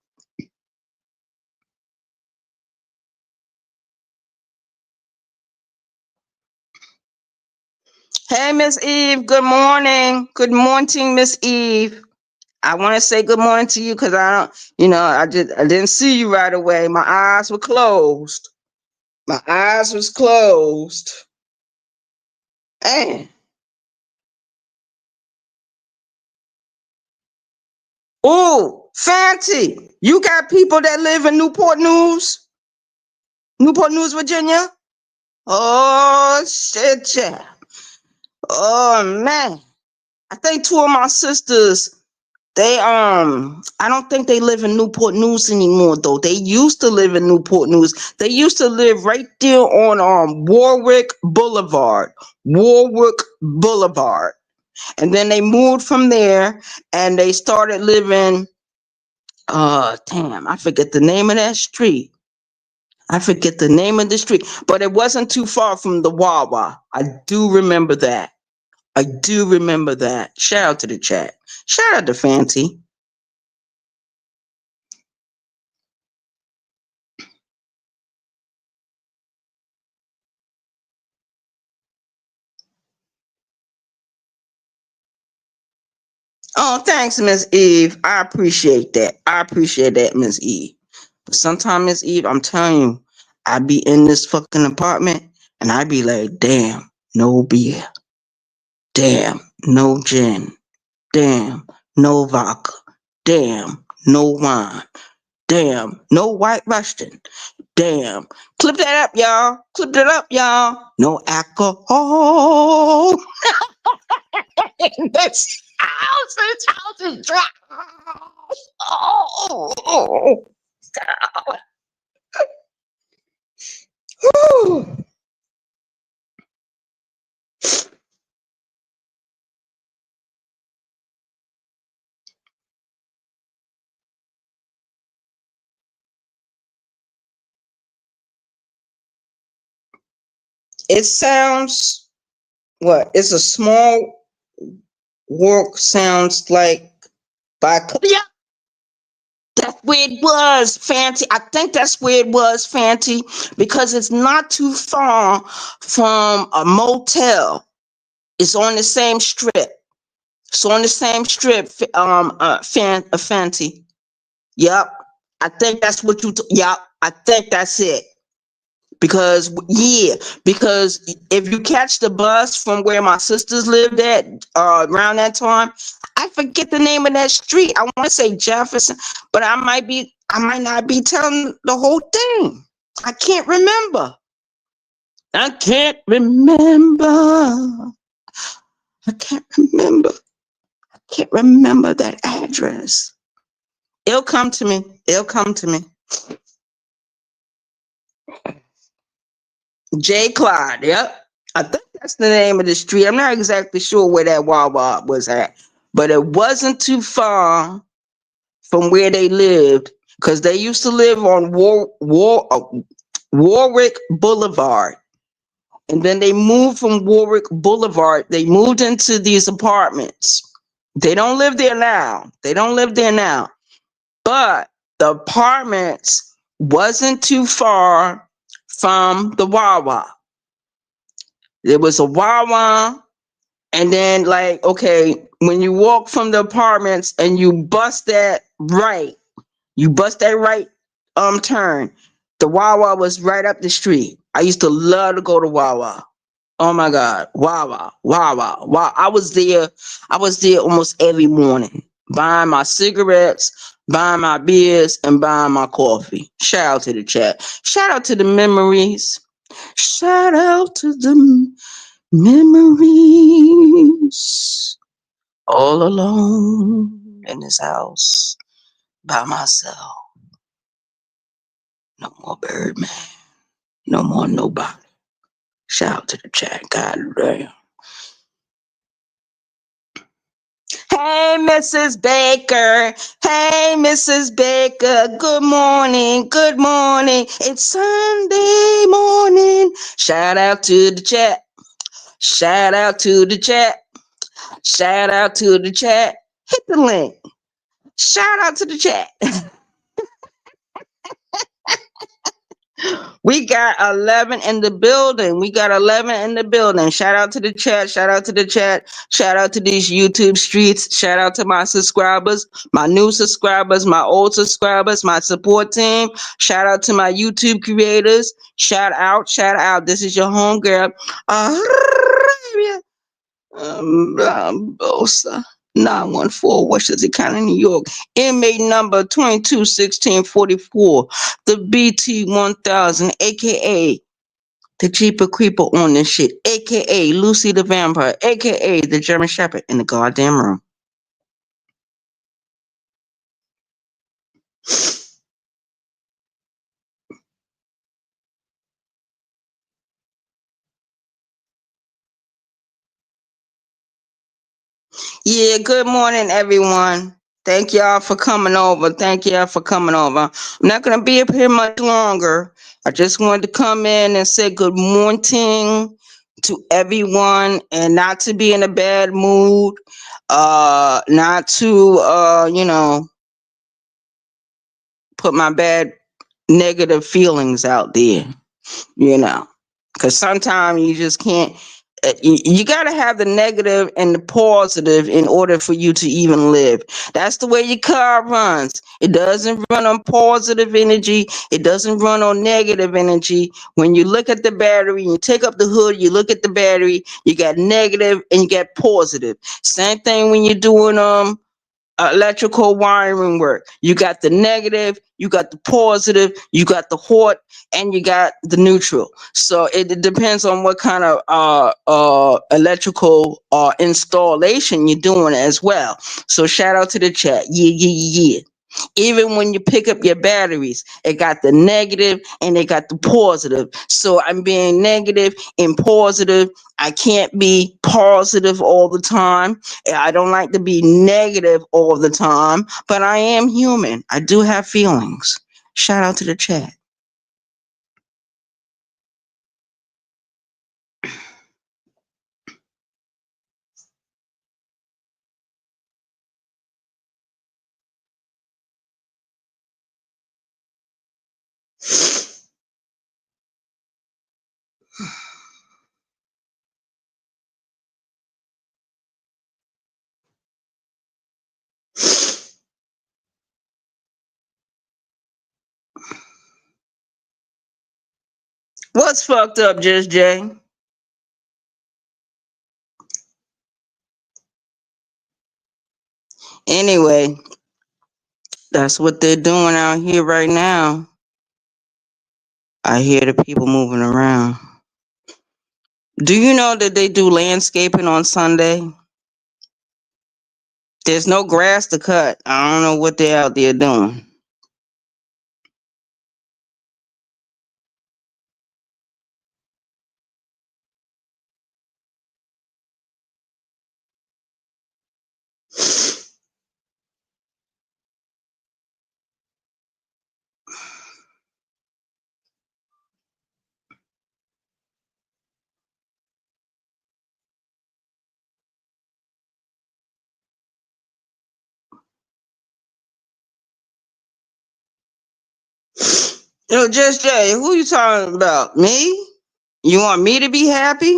Hey, Miss Eve. Good morning. Good morning, Miss Eve. I want to say good morning to you because I don't, I didn't see you right away. My eyes were closed. My eyes was closed. Man, Oh, Fancy, you got people that live in Newport News, Virginia? Oh, shit, yeah. Oh, man. I think two of my sisters, they, I don't think they live in Newport News anymore, though. They used to live in Newport News. They used to live right there on, Warwick Boulevard. Warwick Boulevard. And then they moved from there and they started living, damn, I forget the name of that street. I forget the name of the street, but it wasn't too far from the Wawa. I do remember that. I do remember that. Shout out to the chat. Shout out to Fancy. Oh, thanks, Miss Eve. I appreciate that. I appreciate that, Miss Eve. But sometimes, Miss Eve, I'm telling you, I be in this fucking apartment and I be like, damn, no beer. Damn, no gin. Damn, no vodka. Damn, no wine. Damn, no white Russian. Damn. Clip that up, y'all. Clip that up, y'all. No alcohol. This house is dry. Oh, God. It sounds what? It's a small work sounds like by yeah. That's where it was, Fancy. I think that's where it was, Fancy, because it's not too far from a motel. It's on the same strip. It's on the same strip, Fancy. Yep. I think that's what yep. I think that's it. Because yeah, because if you catch the bus from where my sisters lived at around that time, I forget the name of that street. I want to say Jefferson, but I might not be telling the whole thing. I can't remember. I can't remember. I can't remember. I can't remember that address. It'll come to me. It'll come to me. J. Clyde, yep. I think that's the name of the street. I'm not exactly sure where that Wawa was at, but it wasn't too far from where they lived because they used to live on Warwick Boulevard. And then they moved from Warwick Boulevard. They moved into these apartments. They don't live there now. They don't live there now. But the apartments wasn't too far from the Wawa. There was a Wawa, and then like, okay, when you walk from the apartments and you bust that right, turn. The Wawa was right up the street. I used to love to go to Wawa. Oh my God, Wawa, Wawa, Wawa. I was there almost every morning, buying my cigarettes, buying my beers, and buying my coffee. Shout out to the chat. Shout out to the memories. Shout out to the memories. All alone in this house by myself. No more Birdman. No more nobody. Shout out to the chat. God damn. Hey, Mrs. Baker. Hey, Mrs. Baker. Good morning. Good morning. It's Sunday morning. Shout out to the chat. Shout out to the chat. Shout out to the chat. Hit the link. Shout out to the chat. We got 11 in the building. We got 11 in the building. Shout out to the chat. Shout out to the chat. Shout out to these YouTube streets. Shout out to my subscribers, my new subscribers, my old subscribers, my support team. Shout out to my YouTube creators. Shout out. Shout out. This is your homegirl. Bosa. 914, Westchester County, New York. Inmate number 221644. The BT 1000, aka the Jeeper Creeper on this shit, aka Lucy the Vampire, aka the German Shepherd in the goddamn room. Yeah, good morning, everyone. Thank y'all for coming over. Thank y'all for coming over. I'm not going to be up here much longer. I just wanted to come in and say good morning to everyone and not to be in a bad mood. Not to, put my bad negative feelings out there. Because sometimes you just can't. You got to have the negative and the positive in order for you to even live. That's the way your car runs. It doesn't run on positive energy. It doesn't run on negative energy. When you look at the battery, you take up the hood, you look at the battery, you got negative and you got positive. Same thing when you're doing electrical wiring work. You got the negative, you got the positive, you got the hot, and you got the neutral. So it depends on what kind of electrical installation you're doing as well. So shout out to the chat. Yeah, yeah, yeah. Even when you pick up your batteries, it got the negative and it got the positive. So I'm being negative and positive. I can't be positive all the time. I don't like to be negative all the time, but I am human. I do have feelings. Shout out to the chat. What's fucked up, Just Jay? Anyway, that's what they're doing out here right now. I hear the people moving around. Do you know that they do landscaping on Sunday? There's no grass to cut. I don't know what they're out there doing. Yo, Just Jay, who you talking about? Me? You want me to be happy?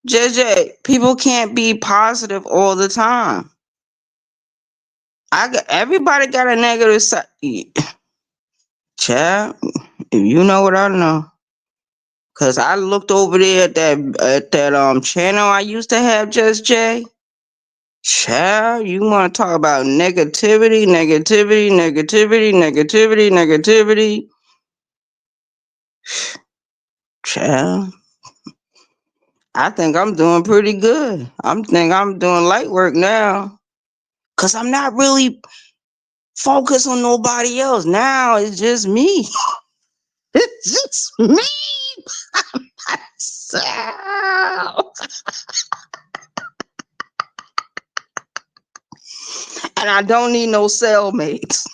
JJ, people can't be positive all the time. Everybody got a negative side. Child, if you know what I know. Cause I looked over there at that channel I used to have, Just Jay. Child, you wanna talk about negativity, negativity, negativity, negativity, negativity. Child. I think I'm doing pretty good. I'm doing light work now. Cause I'm not really focused on nobody else. Now it's just me. It's just me. So, and I don't need no cellmates.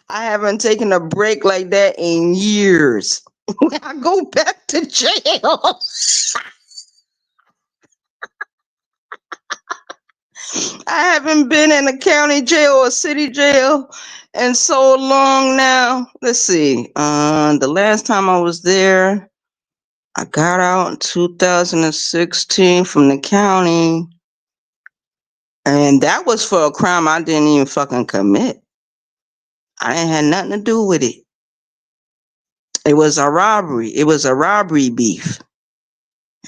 I haven't taken a break like that in years. When I go back to jail, I haven't been in a county jail or city jail in so long now. Let's see. The last time I was there, I got out in 2016 from the county, and that was for a crime I didn't even fucking commit. I ain't had nothing to do with it. It was a robbery. It was a robbery beef.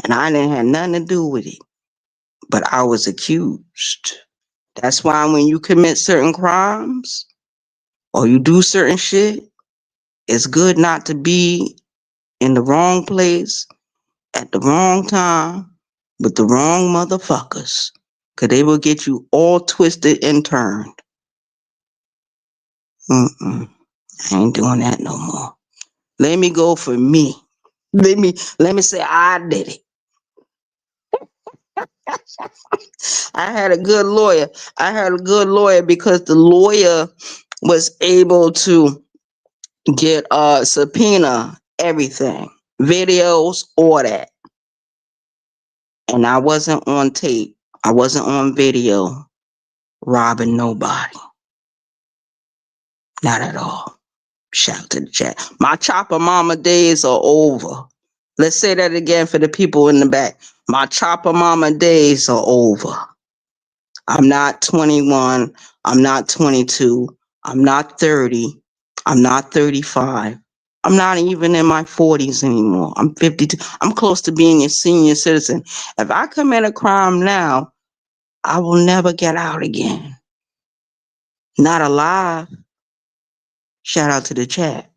And I didn't have nothing to do with it. But I was accused. That's why when you commit certain crimes or you do certain shit, it's good not to be in the wrong place at the wrong time with the wrong motherfuckers. Cause they will get you all twisted and turned. Mm-mm. I ain't doing that no more. Let me go for me. Let me say I did it. I had a good lawyer. I had a good lawyer because the lawyer was able to get subpoena everything, videos, all that. And I wasn't on tape. I wasn't on video robbing nobody. Not at all. Shout to the chat. My chopper mama days are over. Let's say that again for the people in the back. My chopper mama days are over. I'm not 21. I'm not 22. I'm not 30. I'm not 35. I'm not even in my 40s anymore. I'm 52. I'm close to being a senior citizen. If I commit a crime now, I will never get out again. Not alive. Shout out to the chat.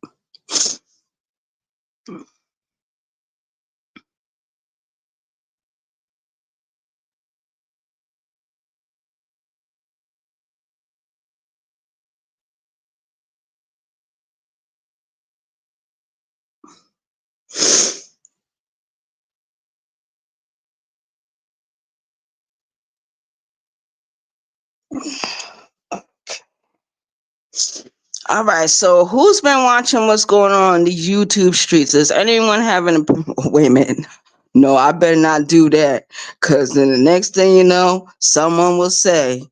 All right, so who's been watching what's going on in these YouTube streets? Does anyone having a wait a minute? No, I better not do that, because then the next thing you know, someone will say,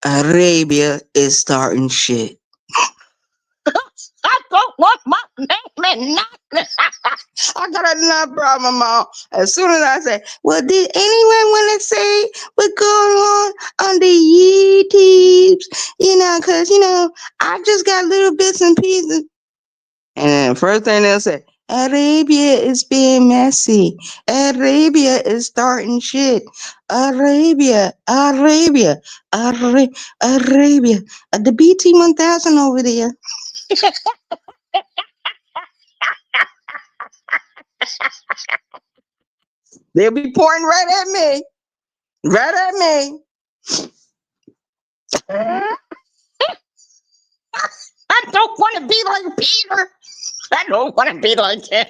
Arabia is starting shit. I don't want my name in nothing. I got enough problem, Mom. As soon as I say, well, did anyone want to say what's going on the YouTubes? Because, I just got little bits and pieces. And then first thing they'll say, Arabia is being messy. Arabia is starting shit. Arabia, Arabia, Arabia. The BT 1000 over there. They'll be pointing right at me. Right at me. I don't want to be like Peter. I don't want to be like him.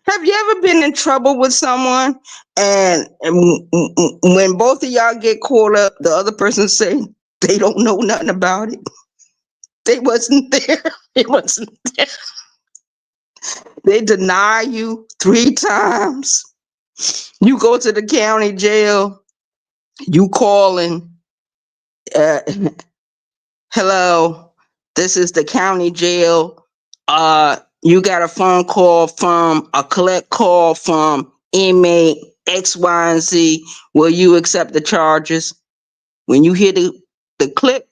Have you ever been in trouble with someone and when both of y'all get caught up, the other person say they don't know nothing about it? They wasn't there. It wasn't there. They deny you 3 times. You go to the county jail. You calling. Uh, Hello, this is the county jail. You got a phone call from a collect call from inmate X, Y, and Z. Will you accept the charges? When you hear the click,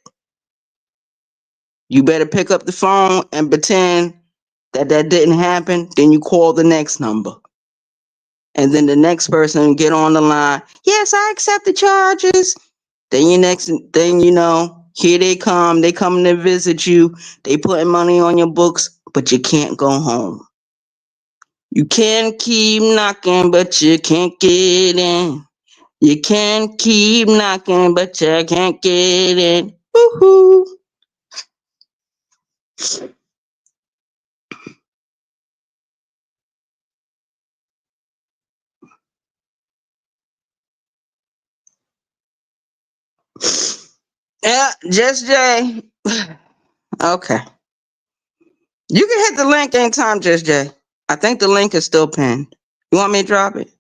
you better pick up the phone and pretend that didn't happen. Then you call the next number. And then the next person get on the line. Yes, I accept the charges. Then here they come. They come to visit you. They putting money on your books, but you can't go home. You can keep knocking, but you can't get in. You can keep knocking, but you can't get in. Woohoo! Yeah, Just Jay. Okay. You can hit the link anytime, Just Jay. I think the link is still pinned. You want me to drop it?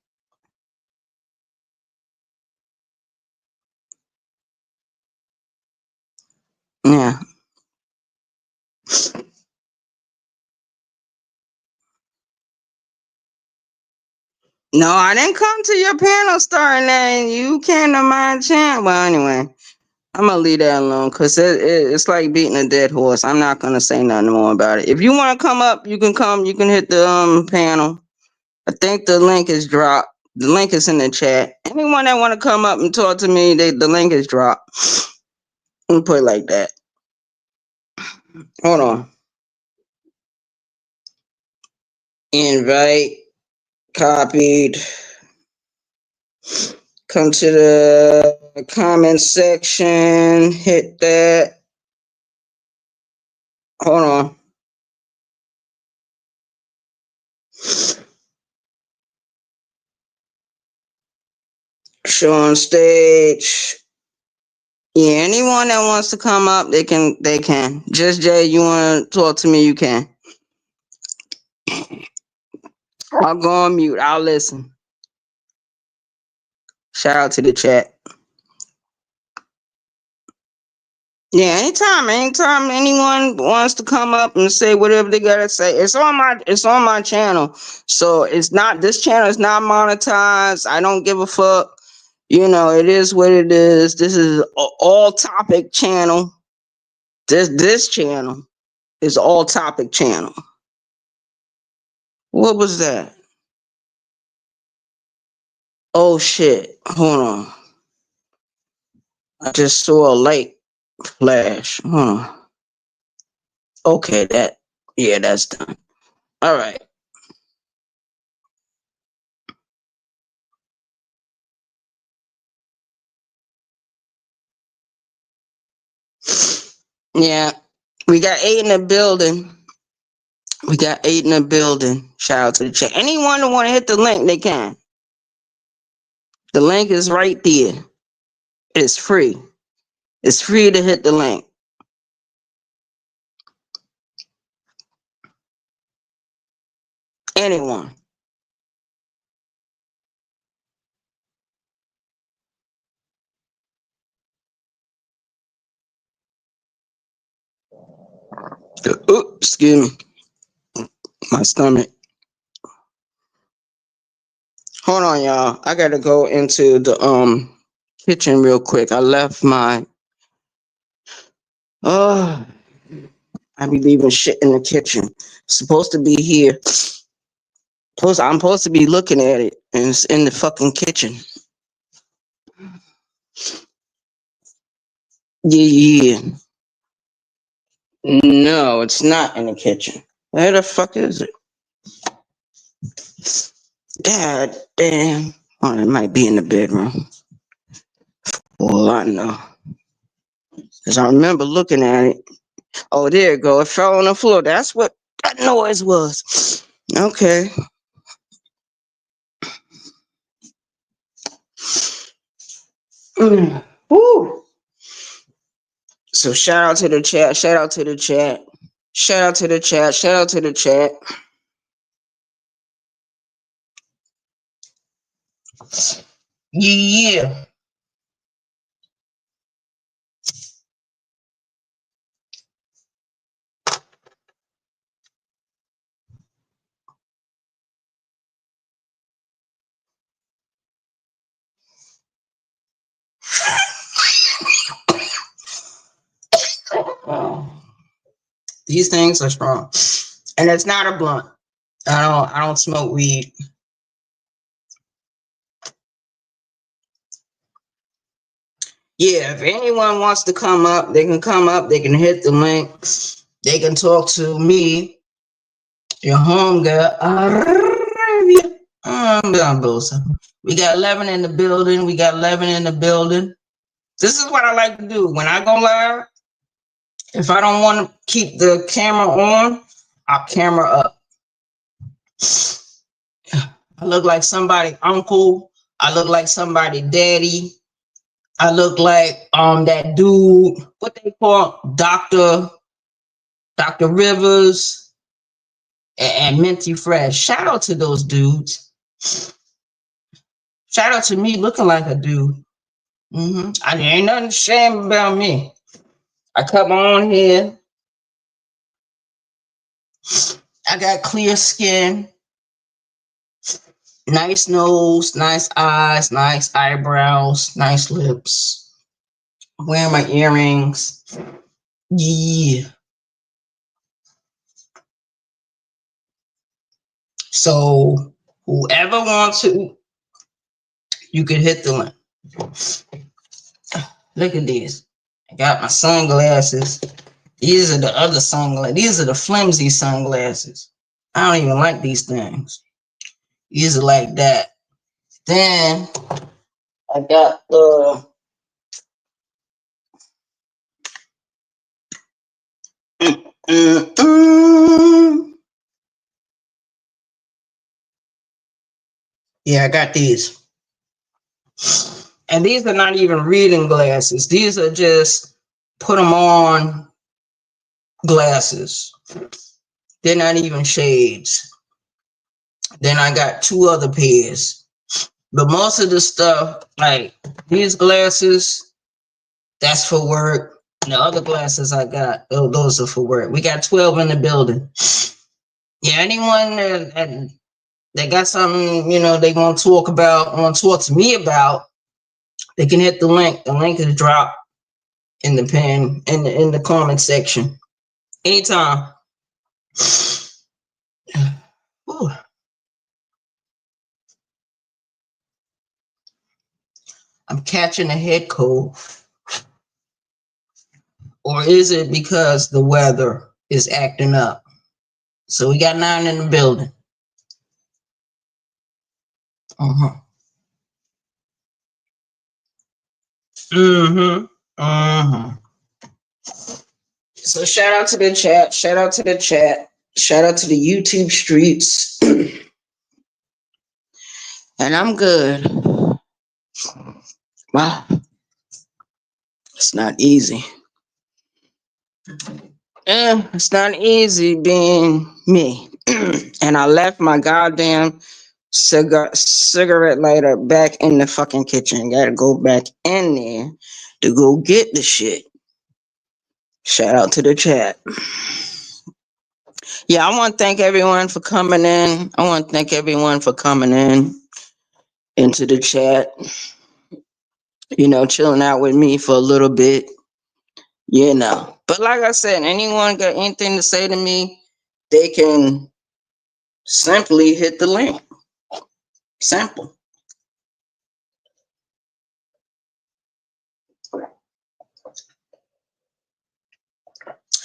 Yeah. No, I didn't come to your panel starting that. And you came to my channel. Well, anyway, I'm gonna leave that alone because it's like beating a dead horse. I'm not gonna say nothing more about it. If you want to come up, you can come. You can hit the panel. I think the link is dropped. The link is in the chat. Anyone that want to come up and talk to me, the link is dropped. Let me put it like that. Hold on. Invite, copied. Come to the comment section. Hit that. Hold on. Show on stage. Yeah, anyone that wants to come up, they can. They can. Just Jay, you want to talk to me? You can. I'll go on mute. I'll listen. Shout out to the chat. Yeah, anytime anyone wants to come up and say whatever they gotta say, it's on my channel. So this channel is not monetized. I don't give a fuck. You know, it is what it is. This is all topic channel. This channel is all topic channel. What was that? Oh shit. Hold on. I just saw a light flash. Okay, that's done. All right. Yeah. We got 8 in the building. We got 8 in the building. Shout out to the chat. Anyone who want to hit the link, they can. The link is right there. It's free. It's free to hit the link. Anyone. Oops, excuse me. My stomach. Hold on, y'all. I gotta go into the kitchen real quick. I left my I be leaving shit in the kitchen. Supposed to be here. I'm supposed to be looking at it, and it's in the fucking kitchen. Yeah. No, it's not in the kitchen. Where the fuck is it? God damn. Oh, it might be in the bedroom. Well, I know. Because I remember looking at it. Oh, there it go. It fell on the floor. That's what that noise was. Okay. Woo. So shout out to the chat. Shout out to the chat. Shout out to the chat. Shout out to the chat. Yeah. These things are strong. And it's not a blunt. I don't smoke weed. Yeah, if anyone wants to come up, they can come up. They can hit the link. They can talk to me, your home girl. We got 11 in the building. We got 11 in the building. This is what I like to do. When I go live, if I don't want to keep the camera on, I'll camera up. I look like somebody uncle. I look like somebody daddy. I look like that dude, what they call Dr. Rivers and Minty Fresh. Shout out to those dudes. Shout out to me looking like a dude. I ain't nothing shame about me. I cut my own hair. I got clear skin. Nice nose, nice eyes, nice eyebrows, nice lips. Wearing my earrings. Yeah. So whoever wants to, you can hit the link. Look at this. I got my sunglasses. These are the other sunglasses. These are the flimsy sunglasses. I don't even like these things. These are like that. Then I got the yeah, I got these. And these are not even reading glasses. These are just put them on glasses. They're not even shades. Then I got two other pairs. But most of the stuff, like these glasses, that's for work. And the other glasses I got, those are for work. We got 12 in the building. Yeah, anyone that got something, they want to talk about, want to talk to me about, they can hit the link. The link is dropped in the pin, in the comment section. Anytime. Ooh. I'm catching a head cold. Or is it because the weather is acting up? So we got 9 in the building. Uh-huh. Mm-hmm. Uh-huh. So shout out to the chat. Shout out to the chat. Shout out to the YouTube streets. And I'm good. Wow. It's not easy. It's not easy being me. And I left my goddamn cigarette lighter back in the fucking kitchen. Gotta go back in there to go get the shit. Shout out to the chat. Yeah, I want to thank everyone for coming in. I want to thank everyone for coming in into the chat. Chilling out with me for a little bit. But like I said, anyone got anything to say to me, they can simply hit the link. Simple.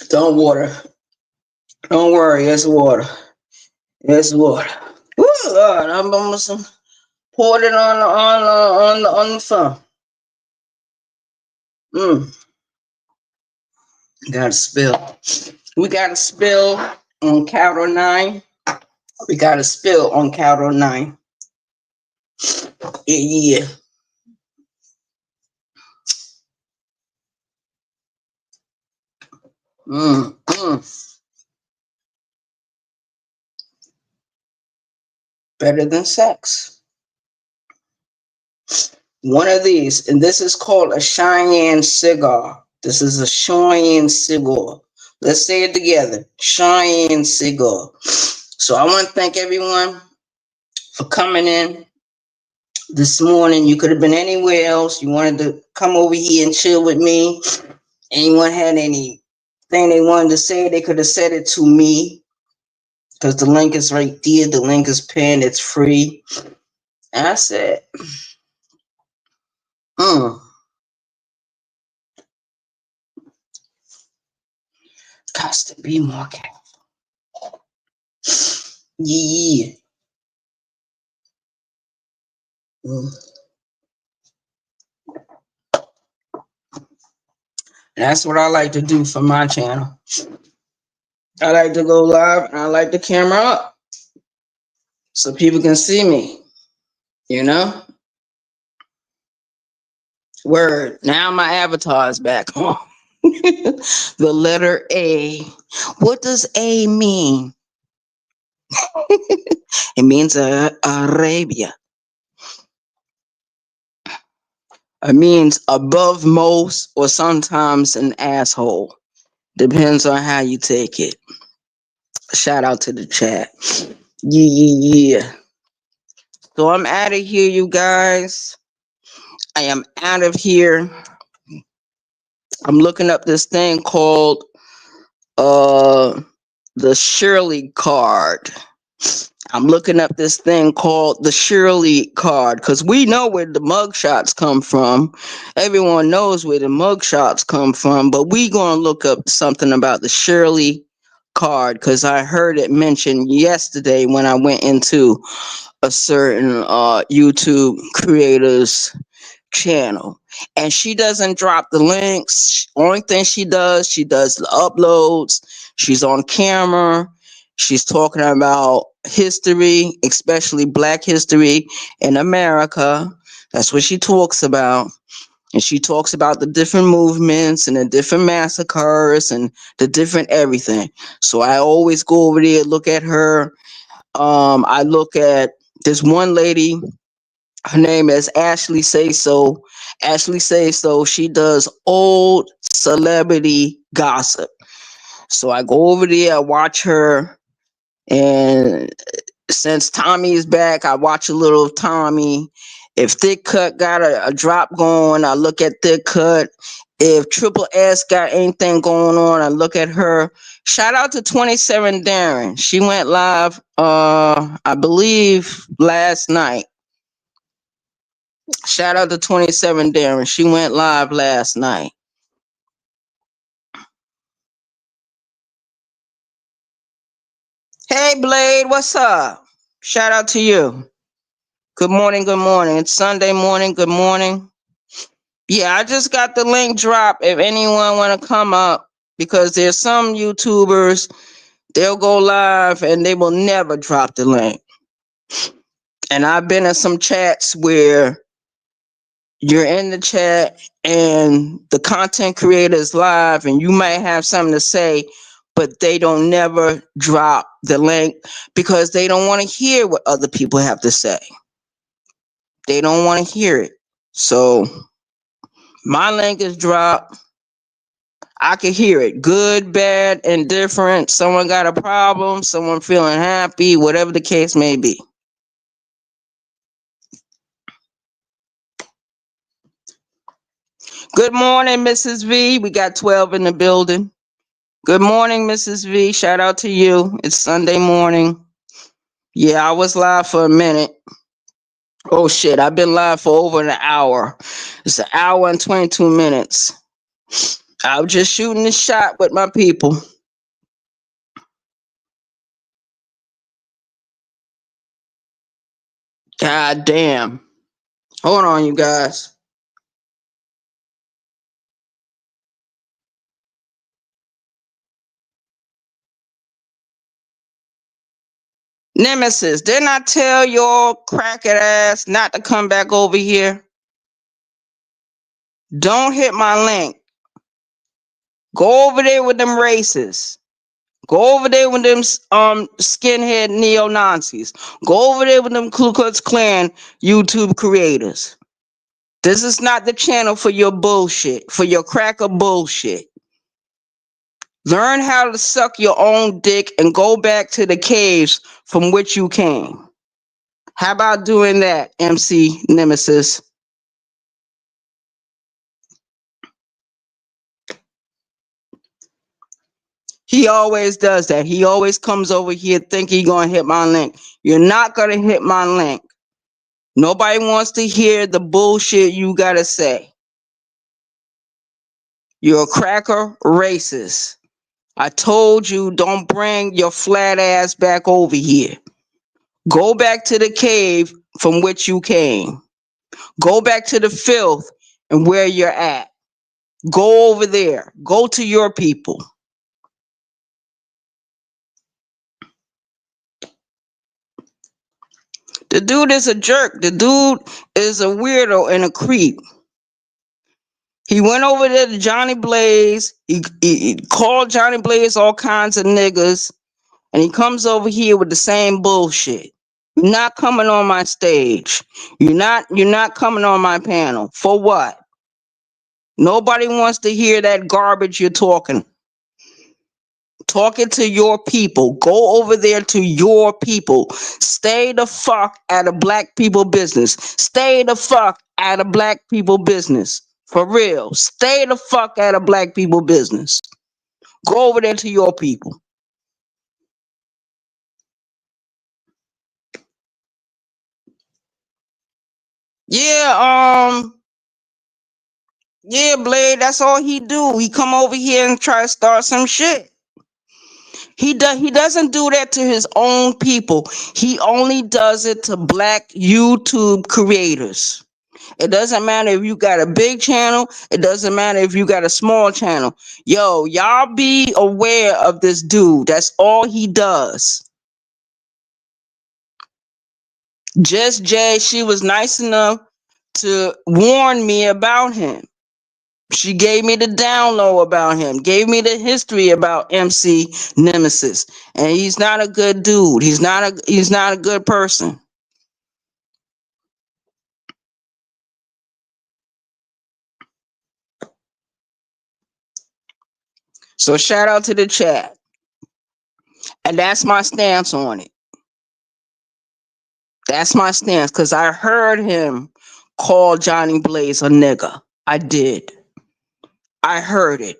Don't worry, it's water. It's water. Woo, Lord, I'm almost poured it on the phone. Gotta spill. We gotta spill on count of 9. We gotta spill on count of 9. Yeah. Better than sex. One of these, and this is called a Cheyenne cigar. This is a Cheyenne cigar. Let's say it together. Cheyenne cigar. So I want to thank everyone for coming in this morning. You could have been anywhere else. You wanted to come over here and chill with me. Anyone had anything they wanted to say, they could have said it to me. Because the link is right there. The link is pinned. It's free. And I said, got to be more careful. Yeah. That's what I like to do for my channel. I like to go live and I like the camera up so people can see me. Word. Now my avatar is back. The letter A. What does A mean? It means Arabia. It means above most or sometimes an asshole. Depends on how you take it. Shout out to the chat. Yeah. So I'm out of here, you guys. I am out of here. I'm looking up this thing called uh the Shirley card. I'm looking up this thing called the Shirley card because we know where the mugshots come from. Everyone knows where the mugshots come from, but we gonna look up something about the Shirley card because I heard it mentioned yesterday when I went into a certain YouTube creator's channel, and she doesn't drop the links. Only thing she does the uploads. She's on camera. She's talking about history, especially Black history in America. That's what she talks about. And she talks about the different movements and the different massacres and the different everything. So I always go over there, look at her. I look at this one lady. Her name is Ashley Say So. Ashley Say So. She does old celebrity gossip. So I go over there, I watch her, and since Tommy is back, I watch a little of Tommy. If Thick Cut got a drop going, I look at Thick Cut. If Triple S got anything going on, I look at her. Shout out to 27 Darren. She went live I believe last night. Shout out to 27 Darren. She went live last night. Hey Blade, what's up? Shout out to you. Good morning, good morning. It's Sunday morning, good morning. Yeah, I just got the link drop if anyone want to come up because there's some YouTubers, they'll go live and they will never drop the link. And I've been in some chats where you're in the chat and the content creator is live and you might have something to say, but they don't never drop the link because they don't want to hear what other people have to say. They don't want to hear it. So my link is dropped. I can hear it. Good, bad, indifferent. Someone got a problem, someone feeling happy, whatever the case may be. Good morning, Mrs. V. We got 12 in the building. Good morning, Mrs. V. Shout out to you. It's Sunday morning. Yeah, I was live for a minute. Oh shit, I've been live for over an hour. It's an hour and 22 minutes. I was just shooting the shot with my people. God damn. Hold on, you guys. Nemesis, didn't I tell your crackhead ass not to come back over here? Don't hit my link. Go over there with them racists. Go over there with them skinhead neo Nazis. Go over there with them Ku Klux Klan YouTube creators. This is not the channel for your bullshit, for your cracker bullshit. Learn how to suck your own dick and go back to the caves from which you came. How about doing that, MC Nemesis? He always does that. He always comes over here thinking he's gonna hit my link. You're not gonna hit my link. Nobody wants to hear the bullshit you gotta say. You're a cracker racist. I told you don't bring your flat ass back over here. Go back to the cave from which you came. Go back to the filth and where you're at. Go over there. Go to your people. The dude is a jerk. The dude is a weirdo and a creep. He went over there to Johnny Blaze. He called Johnny Blaze all kinds of niggas. And he comes over here with the same bullshit. You're not coming on my stage. You're not coming on my panel. For what? Nobody wants to hear that garbage you're talking. Talking to your people. Go over there to your people. Stay the fuck out of black people business. Stay the fuck out of black people business. For real. Stay the fuck out of black people business. Go over there to your people. Yeah, yeah, Blade, that's all he do. He come over here and try to start some shit. He doesn't do that to his own people. He only does it to black YouTube creators. It doesn't matter if you got a big channel. It doesn't matter if you got a small channel. Yo, y'all be aware of this dude. That's all he does. Just Jay, she was nice enough to warn me about him. She gave me the down low about him, gave me the history about MC Nemesis. And he's not a good dude. He's not a good person. So shout out to the chat. And that's my stance on it. That's my stance, because I heard him call Johnny Blaze a nigga. I did. I heard it.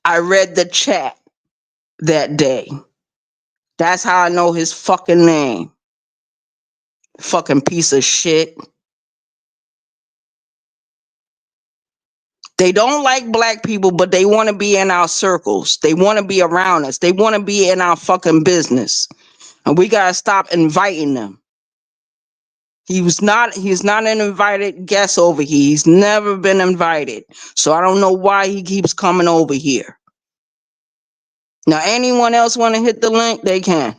I read the chat that day. That's how I know his fucking name. Fucking piece of shit. They don't like black people, but they want to be in our circles. They want to be around us. They want to be in our fucking business. And we gotta stop inviting them. He's not an invited guest over here. He's never been invited. So I don't know why he keeps coming over here. Now anyone else want to hit the link? They can.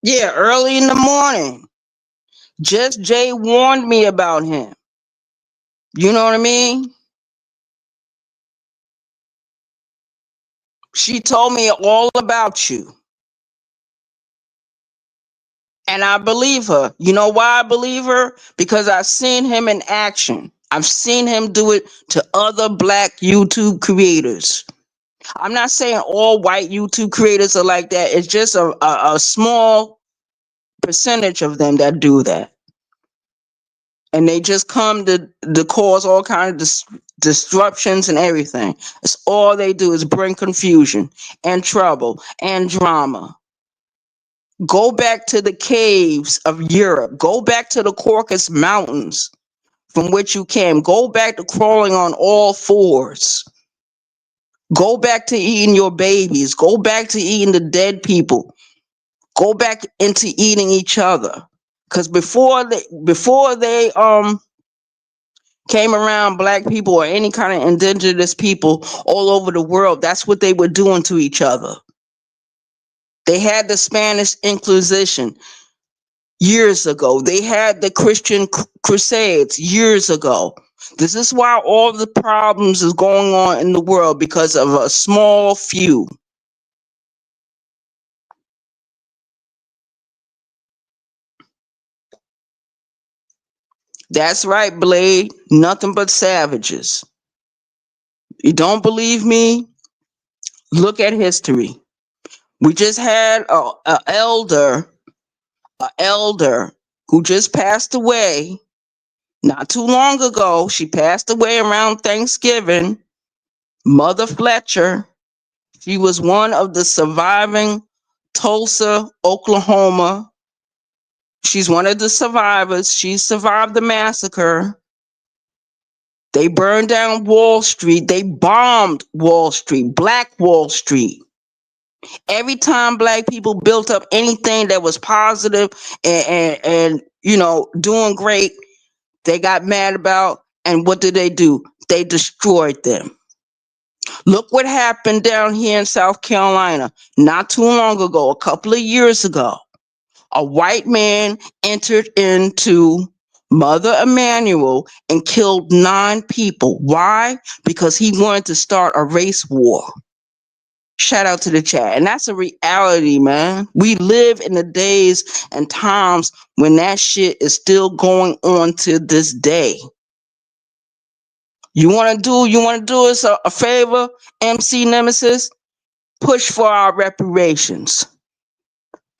Yeah, early in the morning. Just Jay warned me about him. You know what I mean? She told me all about you. And I believe her. You know why I believe her? Because I've seen him in action. I've seen him do it to other black YouTube creators. I'm not saying all white YouTube creators are like that. It's just a small percentage of them that do that. And they just come to cause all kinds of disruptions and everything. It's all they do is bring confusion and trouble and drama. Go back to the caves of Europe. Go back to the Caucasus Mountains from which you came. Go back to crawling on all fours. Go back to eating your babies. Go back to eating the dead people. Go back into eating each other. Because before they came around black people or any kind of indigenous people all over the world, that's what they were doing to each other. They had the Spanish Inquisition years ago. They had the Christian Crusades years ago. This is why all the problems is going on in the world, because of a small few. That's right, Blade. Nothing but savages. You don't believe me? Look at history. We just had a elder who just passed away not too long ago. She passed away around Thanksgiving. Mother Fletcher. She was one of the surviving Tulsa, Oklahoma. She's one of the survivors. She survived the massacre. They burned down Wall Street. They bombed Wall Street, Black Wall Street. Every time black people built up anything that was positive and doing great, they got mad about, and what did they do? They destroyed them. Look what happened down here in South Carolina not too long ago, a couple of years ago. A white man entered into Mother Emanuel and killed 9 people. Why? Because he wanted to start a race war. Shout out to the chat. And that's a reality, man. We live in the days and times when that shit is still going on to this day. You wanna do us a favor, MC Nemesis? Push for our reparations.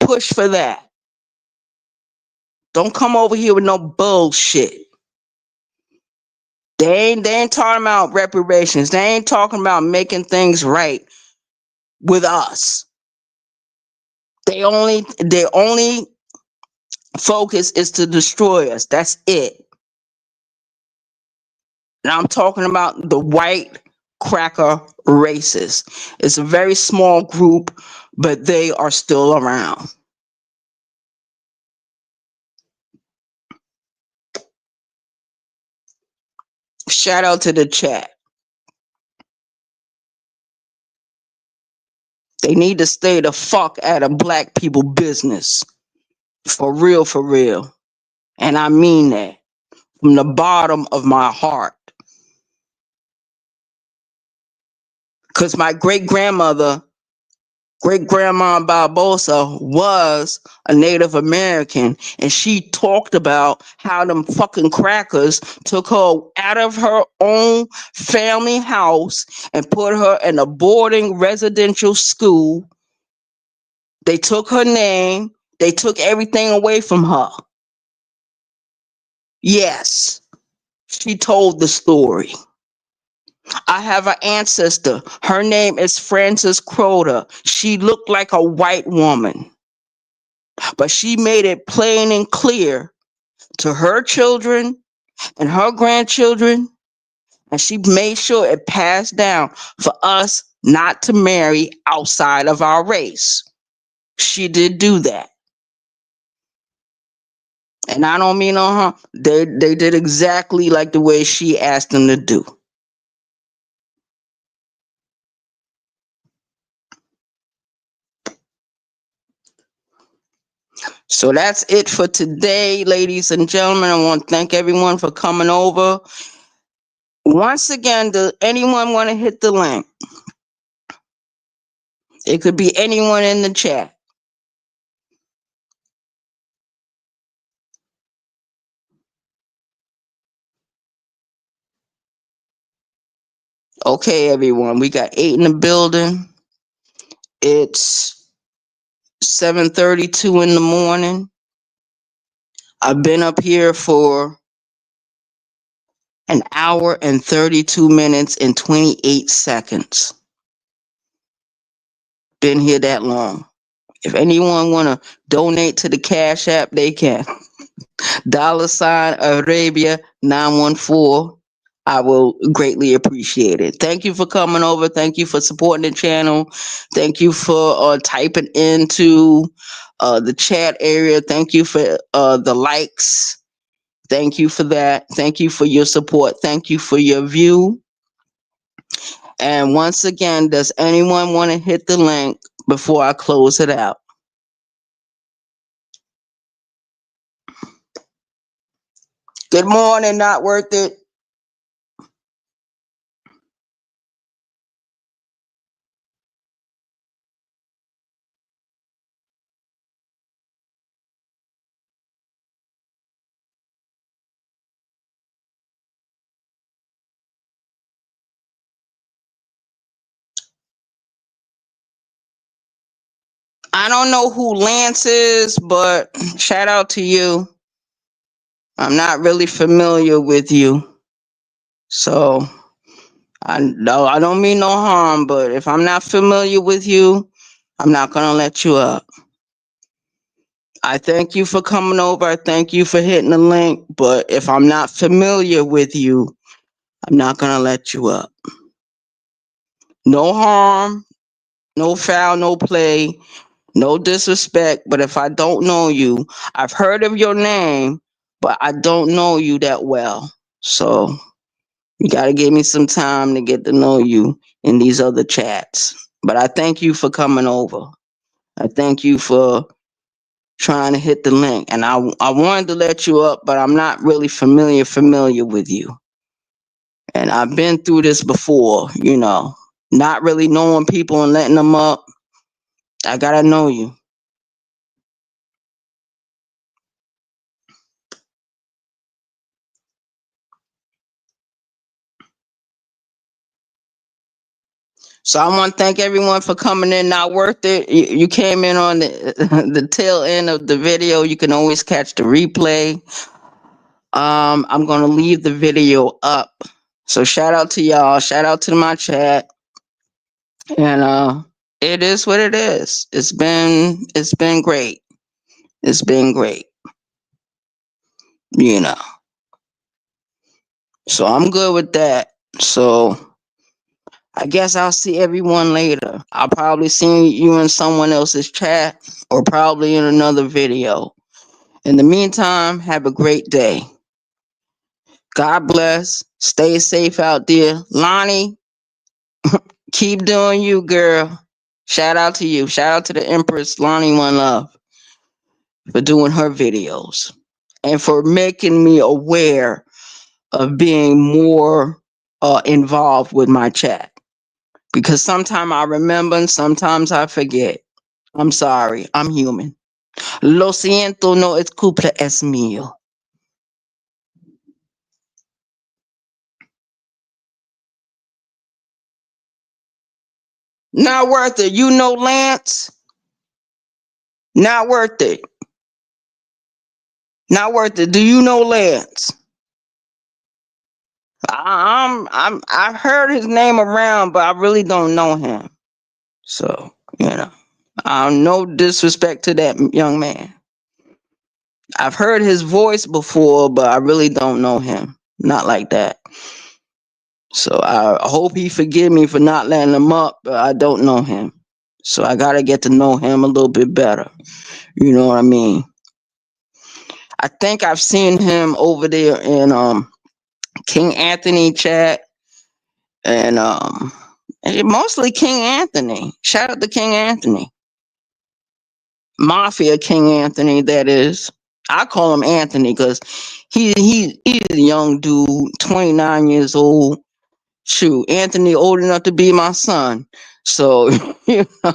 Push for that. Don't come over here with no bullshit. They ain't talking about reparations. They ain't talking about making things right with us. Their only focus is to destroy us. That's it. And I'm talking about the white cracker races. It's a very small group, but they are still around. Shout out to the chat. They need to stay the fuck out of black people business. For real, for real. And I mean that from the bottom of my heart. Because my great grandmother, great grandma Barbosa, was a Native American, and she talked about how them fucking crackers took her out of her own family house and put her in a boarding residential school. They took her name, they took everything away from her. Yes, she told the story. I have an ancestor. Her name is Frances Crowder. She looked like a white woman, but she made it plain and clear to her children and her grandchildren, and she made sure it passed down for us not to marry outside of our race. She did do that. And I don't mean on her. They did exactly like the way she asked them to do. So that's it for today, ladies and gentlemen. I want to thank everyone for coming over. Once again, does anyone want to hit the link? It could be anyone in the chat. Okay, everyone. We got 8 in the building. It's 7:32 in the morning. I've been up here for an hour and 32 minutes and 28 seconds. Been here that long. If anyone want to donate to the Cash App, they can. $Arabia 914. I will greatly appreciate it. Thank you for coming over. Thank you for supporting the channel. Thank you for typing into the chat area. Thank you for the likes. Thank you for that. Thank you for your support. Thank you for your view. And once again, does anyone want to hit the link before I close it out? Good morning, not worth it. I don't know who Lance is, but shout out to you. I'm not really familiar with you. So I don't mean no harm, but if I'm not familiar with you, I'm not gonna let you up. I thank you for coming over. I thank you for hitting the link, but if I'm not familiar with you, I'm not gonna let you up. No harm, no foul, no play, no disrespect, but if I don't know you, I've heard of your name, but I don't know you that well. So you got to give me some time to get to know you in these other chats. But I thank you for coming over. I thank you for trying to hit the link. And I wanted to let you up, but I'm not really familiar with you. And I've been through this before, you know. not really knowing people and letting them up. I gotta know you. So I want to thank everyone for coming in. Not worth it. You came in on the the tail end of the video. You can always catch the replay. I'm gonna leave the video up. So shout out to y'all. Shout out to my chat. And it is what it is. It's been great. It's been great. You know. So I'm good with that. So I guess I'll see everyone later. I'll probably see you in someone else's chat or probably in another video. In the meantime, have a great day. God bless. Stay safe out there. Lonnie, keep doing you, girl. Shout out to you. Shout out to the Empress Lonnie One Love for doing her videos and for making me aware of being more involved with my chat. Because sometimes I remember and sometimes I forget. I'm sorry. I'm human. Lo siento, no es culpa es mío. Not worth it. You know Lance? Not worth it. Not worth it. Do you know Lance? I've heard his name around, but I really don't know him. So, no disrespect to that young man. I've heard his voice before, but I really don't know him. Not like that. So I hope he forgive me for not letting him up, but I don't know him. So I gotta get to know him a little bit better. You know what I mean? I think I've seen him over there in King Anthony chat and mostly King Anthony. Shout out to King Anthony. Mafia King Anthony, that is. I call him Anthony because he's a young dude, 29 years old. Shoot, Anthony old enough to be my son. So you know.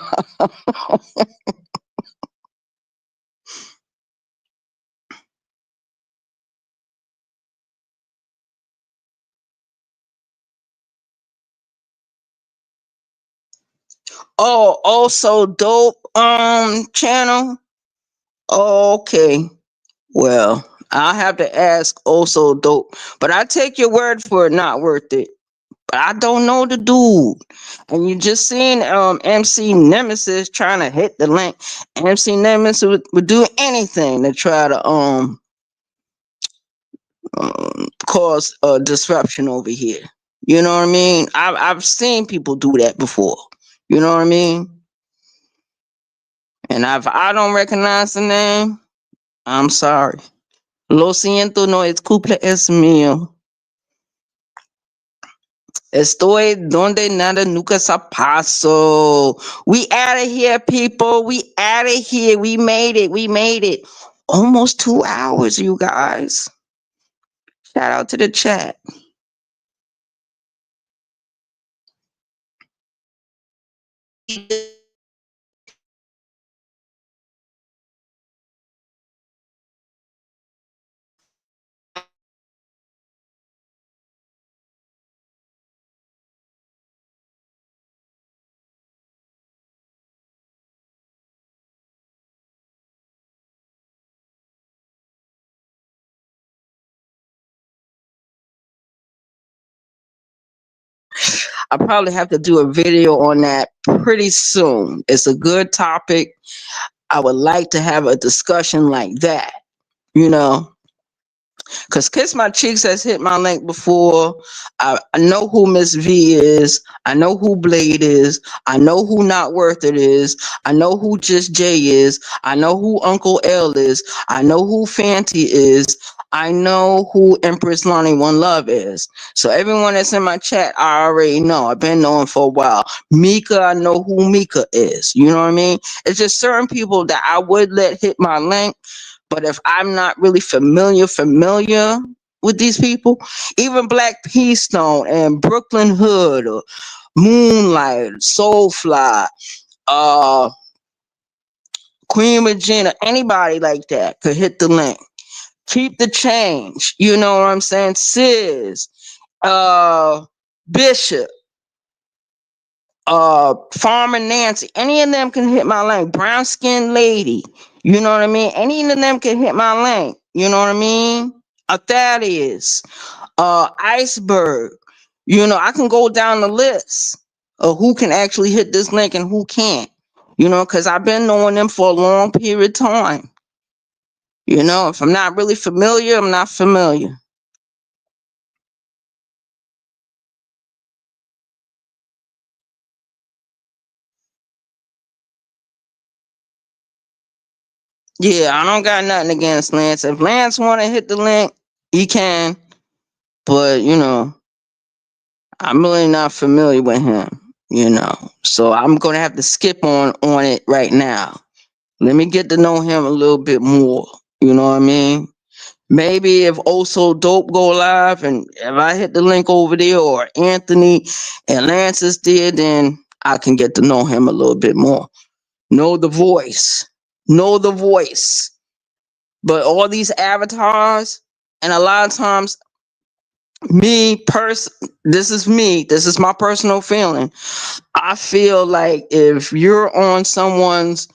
Oh, also dope channel. Okay. Well, I'll have to ask also dope. But I take your word for it, not worth it. But I don't know the dude. And you just seen MC Nemesis trying to hit the link. MC Nemesis would do anything to try to cause a disruption over here. You know what I mean? I've seen people do that before. You know what I mean? And if I don't recognize the name, I'm sorry. Lo siento, no es culpa es mío. Estoy donde nada nunca se pasó. We out of here, people. We out of here. We made it. We made it. Almost 2 hours, you guys. Shout out to the chat. I probably have to do a video on that pretty soon. It's a good topic. I would like to have a discussion like that, you know. Because Kiss My Cheeks has hit my link before. I know who Miss V is. I know who Blade is. I know who Not Worth It is. I know who Just J is. I know who Uncle L is. I know who Fanty is. I know who Empress Lonnie One Love is. So everyone that's in my chat, I already know. I've been knowing for a while. Mika, I know who Mika is. You know what I mean? It's just certain people that I would let hit my link. But if I'm not really familiar with these people, even Black P Stone and Brooklyn Hood or Moonlight, Soulfly, uh, Queen Regina, anybody like that could hit the link. Keep the change. You know what I'm saying? Sis, uh, Bishop, Farmer Nancy, any of them can hit my link. Brown skinned lady, you know what I mean? Any of them can hit my link. You know what I mean? Thaddeus, Iceberg. You know, I can go down the list of who can actually hit this link and who can't. You know, because I've been knowing them for a long period of time. You know, if I'm not really familiar, I'm not familiar. Yeah, I don't got nothing against Lance. If Lance want to hit the link, he can. But, you know, I'm really not familiar with him, you know. So I'm going to have to skip on it right now. Let me get to know him a little bit more. You know what I mean? Maybe if Also Dope go live and if I hit the link over there or Anthony and Lance is there, then I can get to know him a little bit more. Know the voice. Know the voice. But all these avatars, and a lot of times, this is me. This is my personal feeling. I feel like if you're on someone's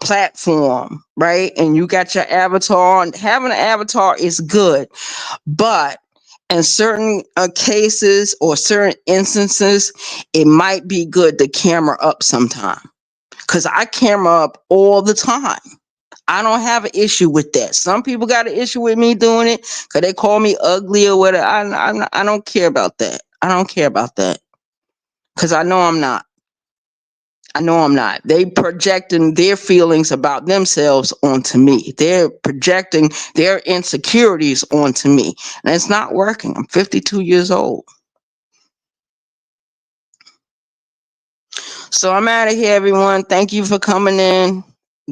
platform, right, and you got your avatar, and having an avatar is good, but in certain cases or certain instances, it might be good to camera up sometime. Because I camera up all the time. I don't have an issue with that. Some people got an issue with me doing it because they call me ugly or whatever. I don't care about that. I don't care about that because I know I'm not. I know I'm not. They projecting their feelings about themselves onto me. They're projecting their insecurities onto me. And it's not working. I'm 52 years old. So I'm out of here, everyone. Thank you for coming in.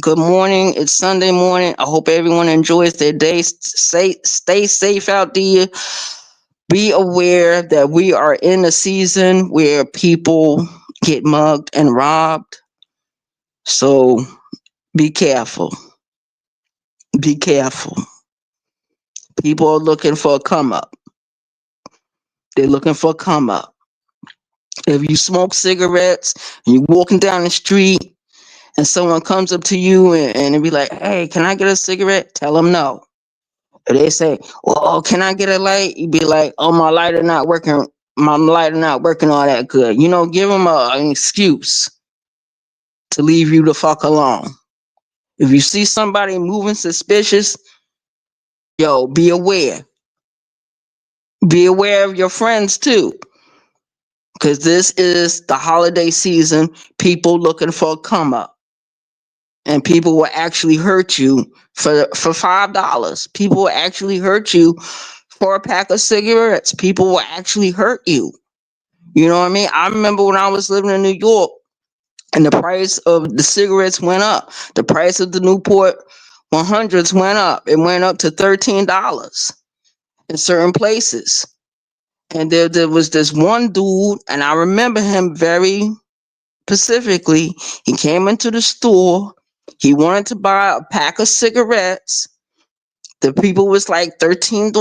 Good morning. It's Sunday morning. I hope everyone enjoys their day. Stay safe out there. Be aware that we are in a season where people get mugged and robbed. So be careful. Be careful. People are looking for a come up. They're looking for a come up. If you smoke cigarettes and you're walking down the street and someone comes up to you and they be like, hey, can I get a cigarette? Tell them no. If they say, well, can I get a light? You be like, oh, my lighter not working. My lighter not working all that good. You know, give them an excuse to leave you the fuck alone. If you see somebody moving suspicious, yo, be aware. Be aware of your friends too. Because this is the holiday season, people looking for a come up. And people will actually hurt you for $5. People will actually hurt you for a pack of cigarettes. People will actually hurt you. You know what I mean? I remember when I was living in New York and the price of the cigarettes went up. The price of the Newport 100s went up. It went up to $13 in certain places. And there was this one dude, and I remember him very specifically. He came into the store. He wanted to buy a pack of cigarettes. The people was like $13.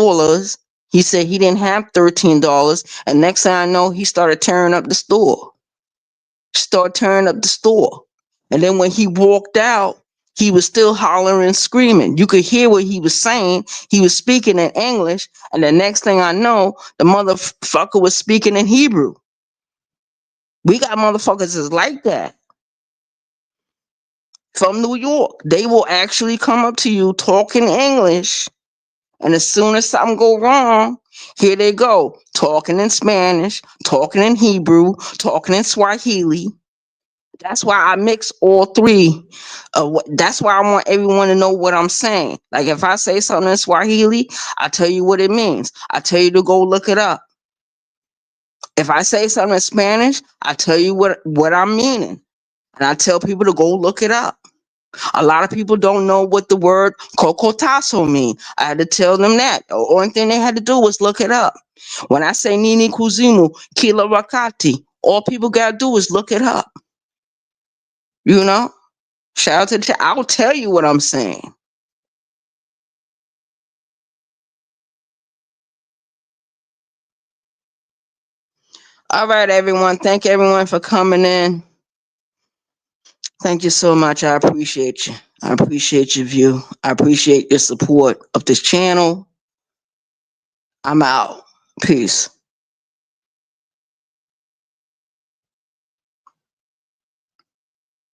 He said he didn't have $13. And next thing I know, he started tearing up the store. And then when he walked out, he was still hollering and screaming. You could hear what he was saying. He was speaking in English. And the next thing I know, the motherfucker was speaking in Hebrew. We got motherfuckers that's like that from New York. They will actually come up to you talking English. And as soon as something go wrong, here they go, talking in Spanish, talking in Hebrew, talking in Swahili. That's why I mix all three. That's why I want everyone to know what I'm saying. Like if I say something in Swahili, I tell you what it means. I tell you to go look it up. If I say something in Spanish, I tell you what I'm meaning. And I tell people to go look it up. A lot of people don't know what the word cocotazo mean. I had to tell them that. The only thing they had to do was look it up. When I say Nini Kuzimu, Kila Wakati, All people gotta do is look it up. You know, shout out to I'll tell you what I'm saying. All right, everyone. Thank everyone for coming in. Thank you so much. I appreciate you. I appreciate your view. I appreciate your support of this channel. I'm out. Peace.